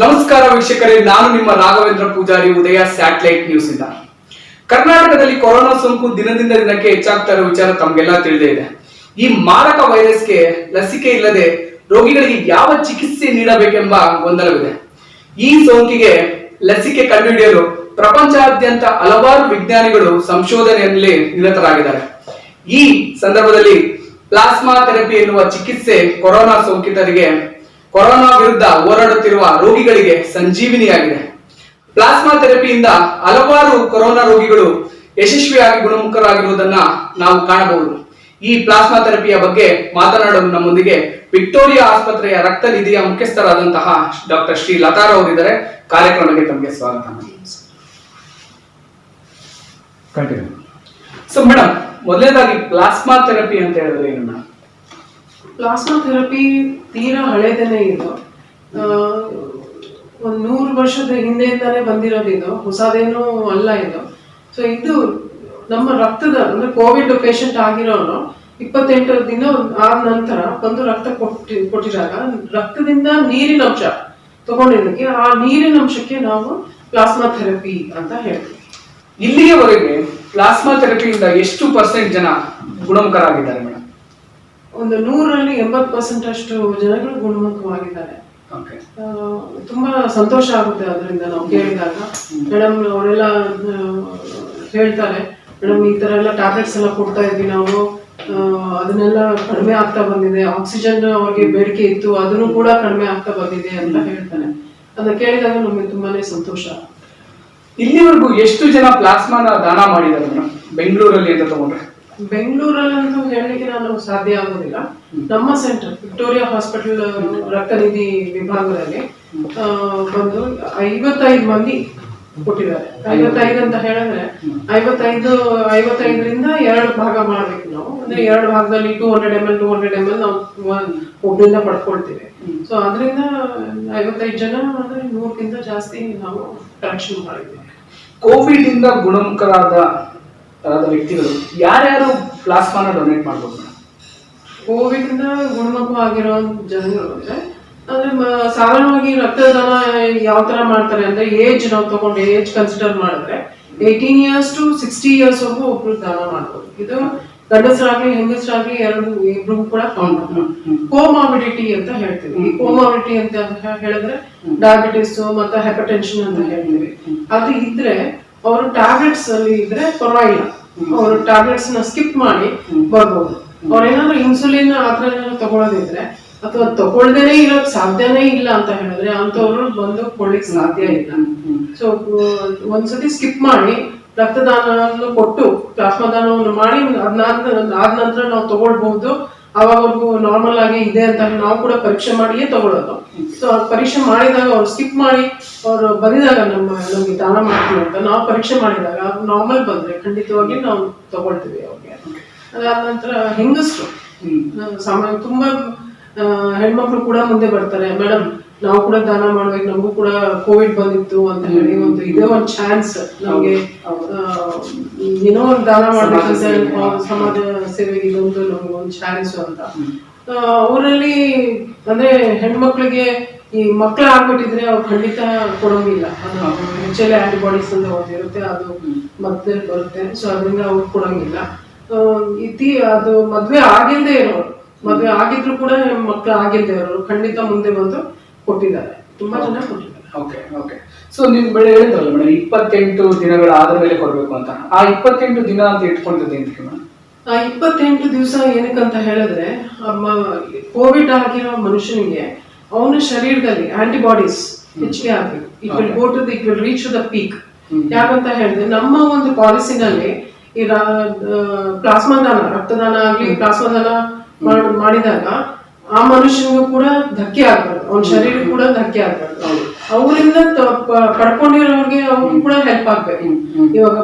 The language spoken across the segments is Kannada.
ನಮಸ್ಕಾರ ವೀಕ್ಷಕರೇ, ನಾನು ನಿಮ್ಮ ರಾಘವೇಂದ್ರ ಪೂಜಾರಿ, ಉದಯ ಸ್ಯಾಟಲೈಟ್ ನ್ಯೂಸ್ ಇಂದ. ಕರ್ನಾಟಕದಲ್ಲಿ ಕೊರೋನಾ ಸೋಂಕು ದಿನದಿಂದ ದಿನಕ್ಕೆ ಹೆಚ್ಚಾಗ್ತಾ ಇರೋ ವಿಚಾರ ತಮಗೆಲ್ಲ ತಿಳಿದೇ ಇದೆ. ಈ ಮಾರಕ ವೈರಸ್ಗೆ ಲಸಿಕೆ ಇಲ್ಲದೆ ರೋಗಿಗಳಿಗೆ ಯಾವ ಚಿಕಿತ್ಸೆ ನೀಡಬೇಕೆಂಬ ಗೊಂದಲವಿದೆ. ಈ ಸೋಂಕಿಗೆ ಲಸಿಕೆ ಕಂಡುಹಿಡಿಯಲು ಪ್ರಪಂಚಾದ್ಯಂತ ಹಲವಾರು ವಿಜ್ಞಾನಿಗಳು ಸಂಶೋಧನೆಯಲ್ಲಿ ನಿರತರಾಗಿದ್ದಾರೆ. ಈ ಸಂದರ್ಭದಲ್ಲಿ ಪ್ಲಾಸ್ಮಾ ಥೆರಪಿ ಎನ್ನುವ ಚಿಕಿತ್ಸೆ ಕೊರೋನಾ ವಿರುದ್ಧ ಹೋರಾಡುತ್ತಿರುವ ರೋಗಿಗಳಿಗೆ ಸಂಜೀವಿನಿಯಾಗಿದೆ. ಪ್ಲಾಸ್ಮಾ ಥೆರಪಿಯಿಂದ ಹಲವಾರು ಕೊರೋನಾ ರೋಗಿಗಳು ಯಶಸ್ವಿಯಾಗಿ ಗುಣಮುಖರಾಗಿರುವುದನ್ನ ನಾವು ಕಾಣಬಹುದು. ಈ ಪ್ಲಾಸ್ಮಾ ಥೆರಪಿಯ ಬಗ್ಗೆ ಮಾತನಾಡಲು ನಮ್ಮೊಂದಿಗೆ ವಿಕ್ಟೋರಿಯಾ ಆಸ್ಪತ್ರೆಯ ರಕ್ತ ನಿಧಿಯ ಮುಖ್ಯಸ್ಥರಾದಂತಹ ಡಾಕ್ಟರ್ ಶ್ರೀ ಲತಾರ್ ಅವರಿದ್ದಾರೆ. ಕಾರ್ಯಕ್ರಮಕ್ಕೆ ತಮಗೆ ಸ್ವಾಗತ. ಕಂಟಿನ್ಯೂ. ಸೊ ಮೇಡಮ್, ಮೊದಲನೇದಾಗಿ ಪ್ಲಾಸ್ಮಾ ಥೆರಪಿ ಅಂತ ಹೇಳಿದ್ರೆ ಏನು ಮೇಡಮ್? ಪ್ಲಾಸ್ಮಾ ಥೆರಪಿ ತೀರಾ ಹಳೇದೇನೆ ಇದು. 100 ವರ್ಷದ ಹಿಂದೆಯಿಂದಾನೇ ಬಂದಿರೋದು ಇದು, ಹೊಸದೇನು ಅಲ್ಲ ಇದು. ಸೊ ಇದು ನಮ್ಮ ರಕ್ತದ ಅಂದ್ರೆ ಕೋವಿಡ್ ಪೇಷಂಟ್ ಆಗಿರೋನು 28 ದಿನ ಆದ ನಂತರ ಒಂದು ರಕ್ತ ಕೊಟ್ಟಿದಾಗ ರಕ್ತದಿಂದ ನೀರಿನ ಅಂಶ ತಗೊಂಡಿದ್ದಕ್ಕೆ ಆ ನೀರಿನ ಅಂಶಕ್ಕೆ ನಾವು ಪ್ಲಾಸ್ಮಾ ಥೆರಪಿ ಅಂತ ಹೇಳ್ತೀವಿ. ಇಲ್ಲಿಯವರೆಗೆ ಪ್ಲಾಸ್ಮಾ ಥೆರಪಿಯಿಂದ ಎಷ್ಟು % ಜನ ಗುಣಮುಖರಾಗಿದ್ದಾರೆ ಮೇಡಮ್? ಒಂದು 100ರಲ್ಲಿ 80% ಅಷ್ಟು ಜನಗಳು ಗುಣಮುಖವಾಗಿದ್ದಾರೆ. ತುಂಬಾ ಸಂತೋಷ ಆಗುತ್ತೆ ಅದರಿಂದ ನಾವು ಕೇಳಿದಾಗ. ಮೇಡಮ್ ಅವರೆಲ್ಲ ಹೇಳ್ತಾರೆ, ಮೇಡಮ್ ಈ ತರ ಎಲ್ಲ ಟ್ಯಾಬ್ಲೆಟ್ಸ್ ಎಲ್ಲ ಕೊಡ್ತಾ ಇದ್ವಿ ನಾವು, ಅದನ್ನೆಲ್ಲ ಕಡಿಮೆ ಆಗ್ತಾ ಬಂದಿದೆ, ಆಕ್ಸಿಜನ್ ಅವ್ರಿಗೆ ಬೇಡಿಕೆ ಇತ್ತು ಅದನ್ನು ಕೂಡ ಕಡಿಮೆ ಆಗ್ತಾ ಬಂದಿದೆ ಅಂತ ಹೇಳ್ತಾನೆ. ಅದನ್ನ ಕೇಳಿದಾಗ ನಮ್ಗೆ ತುಂಬಾನೇ ಸಂತೋಷ. ಇಲ್ಲಿವರೆಗೂ ಎಷ್ಟು ಜನ ಪ್ಲಾಸ್ಮಾನ ದಾನ ಮಾಡಿದ್ದಾರೆ ಮೇಡಮ್ ಬೆಂಗಳೂರಲ್ಲಿ ಅಂತ ತಗೊಂಡ್ರೆ? ಬೆಂಗಳೂರಲ್ಲಂತೂ ಹೇಳಲಿಕ್ಕೆ ನಾನು ಸಾಧ್ಯ ಆಗೋದಿಲ್ಲ. ನಮ್ಮ ಸೆಂಟರ್ ವಿಕ್ಟೋರಿಯಾ ಹಾಸ್ಪಿಟಲ್ ರಕ್ತನಿಧಿ ವಿಭಾಗದಲ್ಲಿ ಬಂದು 55 ಮಂದಿ ಕೊಟ್ಟಿದ್ದಾರೆ. 55 ಅಂತ ಹೇಳಿದ್ರೆ 55ರಿಂದ 2 ಭಾಗ ಮಾಡ್ಬೇಕು ನಾವು. ಅಂದ್ರೆ 2 ಭಾಗದಲ್ಲಿ 200 ml ನಾವು ಒಬ್ಬರಿಂದ ಪಡ್ಕೊಳ್ತೀವಿ. ಸೊ ಅದರಿಂದ 55 ಜನ ಅಂದ್ರೆ 100ಕ್ಕಿಂತ ಜಾಸ್ತಿ ನಾವು ಕಲೆಕ್ಷನ್ ಮಾಡಿದ್ದೀವಿ. ಕೋವಿಡ್ ಇಂದ ಗುಣಮುಖರಾದ ವ್ಯಕ್ತಿಗಳು ಯಾರ್ಯಾರು ಪ್ಲಾಸ್ಮಾನ ಡೊನೇಟ್ ಮಾಡ್ಬೋದು? ಕೋವಿಡ್ ಇಂದ ಗುಣಮುಖ ಆಗಿರೋ ಜನಗಳು ಅಂದ್ರೆ ಸಾಮಾನ್ಯವಾಗಿ ರಕ್ತದಾನ ಯಾವ ತರ ಮಾಡ್ತಾರೆ ಅಂದ್ರೆ ನಾವು ತಗೊಂಡು ಏಜ್ ಕನ್ಸಿಡರ್ ಮಾಡಿದ್ರೆ 18 years to 60 years ವರೆಗೂ ಒಬ್ರು ದಾನ ಮಾಡ್ಬೋದು. ಇದು ಗಂಡಸರಾಗ್ಲಿ ಹೆಂಗಸರಾಗ್ಲಿ ಇಬ್ರಿಗೂ ಕೂಡ ಕೌಂಟ್. ಕೋಮಾಬಿಡಿಟಿ ಅಂತ ಹೇಳ್ತೀವಿ. ಈ ಕೋಮಾಬಿಡಿಟಿ ಅಂತ ಹೇಳಿದ್ರೆ ಡಯಾಬಿಟಿಸ್ ಮತ್ತೆ ಹೈಪರ್ಟೆನ್ಷನ್ ಅಂತ ಹೇಳ್ತೀವಿ. ಅದು ಇದ್ರೆ ಅವರು ಟ್ಯಾಬ್ಲೆಟ್ಸ್ ಅಲ್ಲಿ ಇದ್ರೆ ಪರವಾಗಿಲ್ಲ, ಅವರು ಟ್ಯಾಬ್ಲೆಟ್ಸ್ ನ ಸ್ಕಿಪ್ ಮಾಡಿ ಬರ್ಬೋದು. ಅವ್ರೇನಾದ್ರು ಇನ್ಸುಲಿನ್ ಆತರ ಏನಾದ್ರು ತಗೊಳ್ಳೋದಿದ್ರೆ ಅಥವಾ ತಗೊಳ್ದೇನೆ ಇರೋಕ್ ಸಾಧ್ಯನೇ ಇಲ್ಲ ಅಂತ ಹೇಳಿದ್ರೆ ಅಂತವ್ರು ಬಂದು ಕೊಡ್ಲಿಕ್ಕೆ ಸಾಧ್ಯ ಇಲ್ಲ. ಸೊ ಒಂದ್ಸತಿ ಸ್ಕಿಪ್ ಮಾಡಿ ರಕ್ತದಾನವನ್ನು ಕೊಟ್ಟು ಪ್ಲಾಸ್ಮಾ ದಾನವನ್ನು ಮಾಡಿ ಆದ ನಂತರ ನಾವು ತಗೊಳ್ಬಹುದು. ಅವಾಗವರೆಗೂ ನಾರ್ಮಲ್ ಆಗಿ ಇದೆ ಅಂತ ನಾವು ಕೂಡ ಪರೀಕ್ಷೆ ಮಾಡಿಯೇ ತಗೊಳ್ಳೋದು. ಸೊ ಪರೀಕ್ಷೆ ಮಾಡಿದಾಗ ಅವ್ರು ಸ್ಕಿಪ್ ಮಾಡಿ ಅವ್ರು ಬಂದಿದಾಗ ನಮ್ಗೆ ದಾನ ಮಾಡ್ತೀವಿ ಅಂತ ನಾವು ಪರೀಕ್ಷೆ ಮಾಡಿದಾಗ ಅವ್ರು ನಾರ್ಮಲ್ ಬಂದ್ರೆ ಖಂಡಿತವಾಗಿ ನಾವು ತಗೊಳ್ತೀವಿ ಅವ್ರಿಗೆ. ಅದಾದ ನಂತರ ಹೆಂಗಸರು ಸಾಮಾನ್ಯ ತುಂಬಾ ಹೆಣ್ಮಕ್ಳು ಕೂಡ ಮುಂದೆ ಬರ್ತಾರೆ, ಮೇಡಮ್ ನಾವು ಕೂಡ ದಾನ ಮಾಡ್ಬೇಕು, ನಮಗೂ ಕೂಡ ಕೋವಿಡ್ ಬಂದಿತ್ತು ಅಂತ ಹೇಳಿ ಇದೇ ಒಂದು ಚಾನ್ಸ್ ನಮ್ಗೆ ಏನೋ ಒಂದು ದಾನ ಮಾಡ್ಬೇಕಂತ ಸಮಾಜ ಸೇವೆಗೆ ಇದೊಂದು ನಮ್ಗೆ ಒಂದು ಚಾನ್ಸ್ ಅಂತ. ಅವರಲ್ಲಿ ಅಂದ್ರೆ ಹೆಣ್ಮಕ್ಳಿಗೆ ಈ ಮಕ್ಳು ಆಗ್ಬಿಟ್ಟಿದ್ರೆ ಅವ್ರು ಖಂಡಿತ ಕೊಡೋಂಗಿಲ್ಲ. ಹೆಚ್ಚೆಲ್ಲ ಆಂಟಿಬಾಡೀಸ್ ಅಂತ ಒಂದಿರುತ್ತೆ, ಅದು ಮತ್ತೆ ಬರುತ್ತೆ. ಸೊ ಅದರಿಂದ ಅವ್ರು ಕೊಡೋಂಗಿಲ್ಲ. ಅದು ಮದ್ವೆ ಆಗಿಲ್ದೇ ಇರೋರು, ಮದ್ವೆ ಆಗಿದ್ರು ಕೂಡ ಮಕ್ಳು ಆಗಿಲ್ದೇ ಇರೋರು ಖಂಡಿತ ಮುಂದೆ ಬಂದು ಕೊಟ್ಟಿದ್ದಾರೆ. ತುಂಬಾ ಜನ ಕೊಟ್ಟಿದ್ದಾರೆ. ಓಕೆ. ಸೊ ನೀವು ಹೇಳಿದ್ರಲ್ಲ ಮೇಡಮ್ 28 ದಿನಗಳ ಆದ ಮೇಲೆ ಕೊಡ್ಬೇಕು ಅಂತ. ಆ 28 ದಿನ ಅಂತ ಇಟ್ಕೊಂಡಿದ್ದೆ ಮೇಡಮ್? ಆ 28 ದಿವಸ ಏನಕ್ಕಂತ ಹೇಳಿದ್ರೆ ಕೋವಿಡ್ ಆಗಿರೋ ಮನುಷ್ಯನಿಗೆ ಅವನ ಶರೀರದಲ್ಲಿ ಆಂಟಿಬಾಡೀಸ್ ಹೆಚ್ಚಿಗೆ ಆಗ್ಬೇಕು. It will reach the peak. ಯಾಕಂತ ಹೇಳಿದ್ರೆ ನಮ್ಮ ಒಂದು ಪಾಲಿಸಿನಲ್ಲಿ ಈ ಪ್ಲಾಸ್ಮಾ ದಾನ, ರಕ್ತದಾನ ಆಗ್ಲಿ ಪ್ಲಾಸ್ಮಾ ದಾನ ಮಾಡಿದಾಗ ಆ ಮನುಷ್ಯನಿಗೂ ಕೂಡ ಧಕ್ಕೆ ಆಗ್ಬಾರ್ದು, ಅವನ ಶರೀರ ಕೂಡ ಧಕ್ಕೆ ಆಗ್ಬಾರ್ದು. ಅವರಿಂದ ಪಡ್ಕೊಂಡಿರೋರಿಗೆ ಅವ್ರಿಗೂ ಕೂಡ ಹೆಲ್ಪ್ ಆಗ್ಬೇಕು. ಇವಾಗ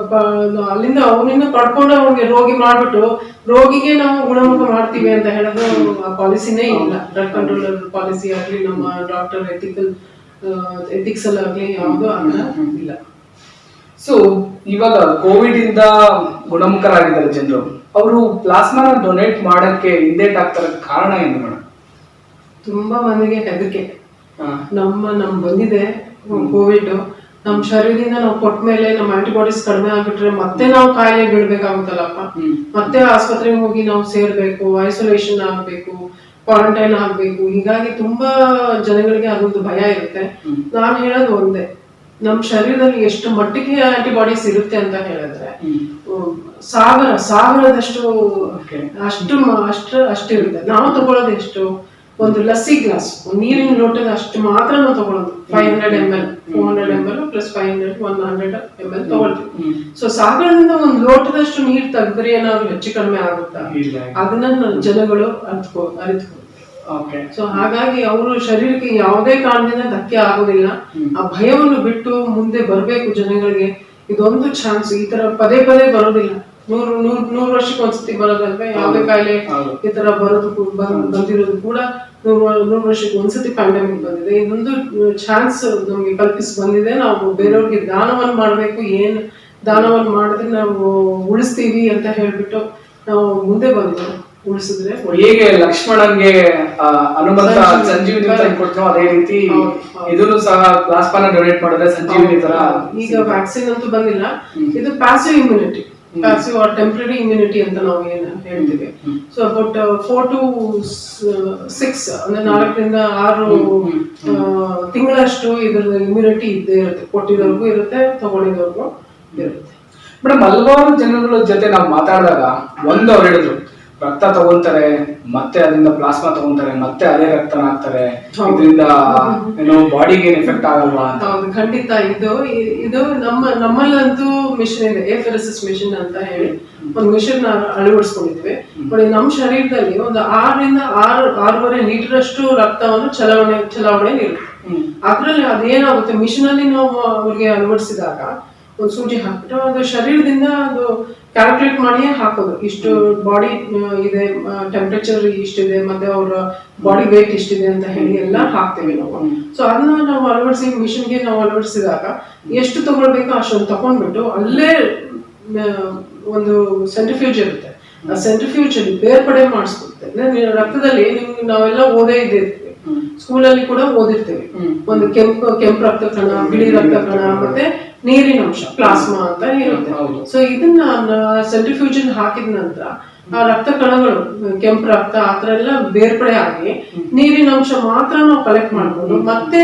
ಅಲ್ಲಿಂದ ಅವನಿಂದ ಪಡ್ಕೊಂಡು ಅವ್ರಿಗೆ ರೋಗಿ ಮಾಡ್ಬಿಟ್ಟು ರೋಗಿಗೆ ನಾವು ಗುಣಮುಖ ಮಾಡ್ತೀವಿ ಅಂತ ಹೇಳೋದು ಆ ಪಾಲಿಸಿನೇ ಇಲ್ಲ. ಡ್ರಗ್ ಕಂಟ್ರೋಲರ್ ಪಾಲಿಸಿ ಆಗ್ಲಿ ನಮ್ಮ ಡಾಕ್ಟರ್ ಎಥಿಕ್ಸ್ ಅಲ್ಲಿ ಆಗ್ಲಿ ಯಾವುದು ಇಲ್ಲ. ಸೊ ಇವಾಗ ಕೋವಿಡ್ ಇಂದ ಗುಣಮುಖರಾಗಿದ್ದಾರೆ ಜನರು, ಅವರು ಪ್ಲಾಸ್ಮಾ ಡೊನೇಟ್ ಮಾಡಕ್ಕೆ ಹಿಂದೇಟ್ ಆಗ್ತಾರ ಕಾರಣ ಏನು ಮೇಡಮ್? ತುಂಬಾ ಮಂದಿಗೆ ಹೆದರಿಕೆ. ನಮ್ ಬಂದಿದೆ ಕೋವಿಡ್, ನಮ್ ಶರೀರದಿಂದ ನಾವು ಕೊಟ್ಟ ಮೇಲೆ ನಮ್ಮ ಆಂಟಿಬಾಡೀಸ್ ಕಡಿಮೆ ಆಗ್ಬಿಟ್ರೆ ಮತ್ತೆ ನಾವು ಕಾಯಿಲೆ ಬೀಳ್ಬೇಕಾಗುತ್ತಲ್ಲಪ್ಪ. ಮತ್ತೆ ಆಸ್ಪತ್ರೆಗೆ ಹೋಗಿ ನಾವು ಸೇರ್ಬೇಕು, ಐಸೋಲೇಷನ್ ಆಗ್ಬೇಕು, ಕ್ವಾರಂಟೈನ್ ಆಗ್ಬೇಕು. ಹೀಗಾಗಿ ತುಂಬಾ ಜನಗಳಿಗೆ ಅದೊಂದು ಭಯ ಇರುತ್ತೆ. ನಾನ್ ಹೇಳೋದು ಒಂದೇ, ನಮ್ ಶರೀರದಲ್ಲಿ ಎಷ್ಟು ಮಟ್ಟಿಗೆ ಆಂಟಿಬಾಡೀಸ್ ಇರುತ್ತೆ ಅಂತ ಹೇಳಿದ್ರೆ ಸಾವಿರದಷ್ಟು ಅಷ್ಟಿರುತ್ತೆ. ನಾವು ತಗೊಳ್ಳೋದು ಎಷ್ಟು, ಒಂದು ಲಸ್ಸಿ ಗ್ಲಾಸ್, ನೀರಿನ ಲೋಟದ ಅಷ್ಟು ಮಾತ್ರ ನಾವು ತಗೊಳ್ಳೋದು. 500 ml 400 ml ಪ್ಲಸ್ 500 100 ml ತಗೊಳ್ತೀವಿ. ಸೊ ಸಾಗರದಿಂದ ಒಂದು ಲೋಟದಷ್ಟು ನೀರು ತೆಗೆದ್ರೆ ಏನಾದ್ರು ಹೆಚ್ಚು ಕಡಿಮೆ ಆಗುತ್ತಾ? ಅದನ್ನ ಜನಗಳು ಅರಿತ್ಕೊ. ಸೊ ಹಾಗಾಗಿ ಅವರು ಶರೀರಕ್ಕೆ ಯಾವುದೇ ಕಾರಣದಿಂದ ಧಕ್ಕೆ ಆಗೋದಿಲ್ಲ. ಆ ಭಯವನ್ನು ಬಿಟ್ಟು ಮುಂದೆ ಬರ್ಬೇಕು ಜನಗಳಿಗೆ. ಇದೊಂದು ಚಾನ್ಸ್. ಈ ತರ ಪದೇ ಪದೇ ಬರೋದಿಲ್ಲ. 100 ವರ್ಷಕ್ಕೆ ಒಂದ್ಸತಿ ಬರೋದಲ್ವೇ ಯಾವುದೇ ಕಾಯಿಲೆ ಈ ತರ ಬಂದಿರೋದು ಕೂಡ 100 ವರ್ಷಕ್ಕೆ ಒಂದ್ಸತಿ ಪ್ಯಾಂಡಮಿಕ್ ಬಂದಿದೆ. ಇದೊಂದು ಚಾನ್ಸ್ ನಮ್ಗೆ ಕಲ್ಪಿಸಿ ಬಂದಿದೆ. ನಾವು ಬೇರೆಯವ್ರಿಗೆ ದಾನವನ್ನು ಮಾಡ್ಬೇಕು. ಏನ್ ದಾನವನ್ನು ಮಾಡಿದ್ರೆ ನಾವು ಉಳಿಸ್ತೀವಿ ಅಂತ ಹೇಳ್ಬಿಟ್ಟು ನಾವು ಮುಂದೆ ಬಂದಿದ್ದೇವೆ. ಉಳಿಸಿದ್ರೆ ಹೇಗೆ ಲಕ್ಷ್ಮಣನ್ಗೆ ಹನುಮಂತ ಸಂಜೀವಿನಿ ಕೊಡ್ತೀವೋ ಅದೇ ರೀತಿ ಇದನ್ನು ಸಹ ಪ್ಲಾಸ್ಮಾನ ಡೊನೇಟ್ ಮಾಡಿದ್ರೆ ಸಂಜೀವಿನಿ ತರ. ಈಗ ವ್ಯಾಕ್ಸಿನ್ ಅಂತೂ ಬಂದಿಲ್ಲ. ಇದು passive immunity, passive or temporary immunity ಅಂತ ನಾವು ಏನ್ ಹೇಳ್ತೀವಿ. ಸೊ ಅಬೌಟ್ 4 to 6 ಅಂದ್ರೆ 4 ರಿಂದ 6 ತಿಂಗಳಷ್ಟು ಇದ್ರ ಇಮ್ಯುನಿಟಿ ಇದ್ದೇ ಇರುತ್ತೆ. ಕೊಟ್ಟಿರೋರ್ಗು ಇರುತ್ತೆ, ತಗೊಂಡಿರೋರ್ಗು ಇರುತ್ತೆ. ಮೇಡಮ್, ಹಲವಾರು ಜನಗಳ ಜೊತೆ ನಾವು ಮಾತಾಡಿದಾಗ ಅವ್ರು ಹೇಳಿದ್ರು, ರಕ್ತ ತಗೊಂತಾರೆ, ಮತ್ತೆ ಅದರಿಂದ ಪ್ಲಾಸ್ಮಾ ತಗೊಂತಾರೆ, ಮತ್ತೆ ಅದೇ ರಕ್ತನ ಹಾಕ್ತಾರೆ, ಇದರಿಂದ ಏನೋ ಬಾಡಿಗೆ ಎಫೆಕ್ಟ್ ಆಗಲ್ವಾ ಅಂತ. ಹೌದು, ಖಂಡಿತ. ಇದು ನಮ್ಮಲ್ಲಂತೂ ಮಿಷನ್ ಇದೆ, ಎಫೆರೆಸಿಸ್ ಮಿಷನ್ ಅಂತ ಹೇಳಿ ಒಂದು ಮಿಷನ್ ಅಳವಡಿಸ್ಕೊಂಡಿದ್ವಿ. ನಮ್ಮ ಶರೀರದಲ್ಲಿ ಒಂದು 6 ರಿಂದ 6.5 ಲೀಟರ್ ಅಷ್ಟು ರಕ್ತವನ್ನು ಚಲಾವಣೆ ಇರುತ್ತೆ. ಅದ್ರಲ್ಲಿ ಅದೇನಾಗುತ್ತೆ, ಮಿಷನ್ ಅಲ್ಲಿ ನಾವು ಅವ್ರಿಗೆ ಅಳವಡಿಸಿದಾಗ ಒಂದು ಸೂಜಿ ಹಾಕ್ಬಿಟ್ಟು ಅದು ಶರೀರದಿಂದ ಅದು ಕ್ಯಾಲ್ಕುಲೇಟ್ ಮಾಡಿ ಹಾಕೋದು. ಇಷ್ಟು ಬಾಡಿ ಇದೆ, ಟೆಂಪರೇಚರ್ ಇಷ್ಟಿದೆ, ಮತ್ತೆ ಅವರ ಬಾಡಿ ವೇಟ್ ಇಷ್ಟಿದೆ ಅಂತ ಹೇಳಿ ಎಲ್ಲ ಹಾಕ್ತೇವೆ ನಾವು. ಸೊ ಅದನ್ನ ನಾವು ಮಿಷನ್ಗೆ ನಾವು ಅಳವಡಿಸಿದಾಗ ಎಷ್ಟು ತಗೊಳ್ಬೇಕೋ ಅಷ್ಟೊಂದು ತಗೊಂಡ್ಬಿಟ್ಟು ಅಲ್ಲೇ ಒಂದು ಸೆಂಟ್ರಿಫ್ಯೂಜ್ ಇರುತ್ತೆ. ಆ ಸೆಂಟ್ರಿಫ್ಯೂಜ್ ಅಲ್ಲಿ ಬೇರ್ಪಡೆ ಮಾಡಿಸ್ಕೊಡ್ತೇವೆ. ರಕ್ತದಲ್ಲಿ ನಾವೆಲ್ಲ ಓದೇ ಇದ್ದೀವಿ, ಸ್ಕೂಲಲ್ಲಿ ಕೂಡ ಓದಿರ್ತೇವೆ. ಒಂದು ಕೆಂಪು ರಕ್ತ ಕಣ, ಬಿಳಿ ರಕ್ತ ಕಣ, ಮತ್ತೆ ನೀರಿನ ಅಂಶ ಪ್ಲಾಸ್ಮಾ ಅಂತ ಇರುತ್ತೆ. ಸೊ ಇದನ್ನ ಸೆಂಟ್ರಿಫ್ಯೂಜ್ ಹಾಕಿದ ನಂತರ ಆ ರಕ್ತ ಕಣಗಳು, ಕೆಂಪು ರಕ್ತ ಆತರ ಎಲ್ಲ ಬೇರ್ಪಡೆ ಆಗಿ ನೀರಿನ ಅಂಶ ಮಾತ್ರ ನಾವು ಕಲೆಕ್ಟ್ ಮಾಡ್ಕೊಂಡು ಮತ್ತೆ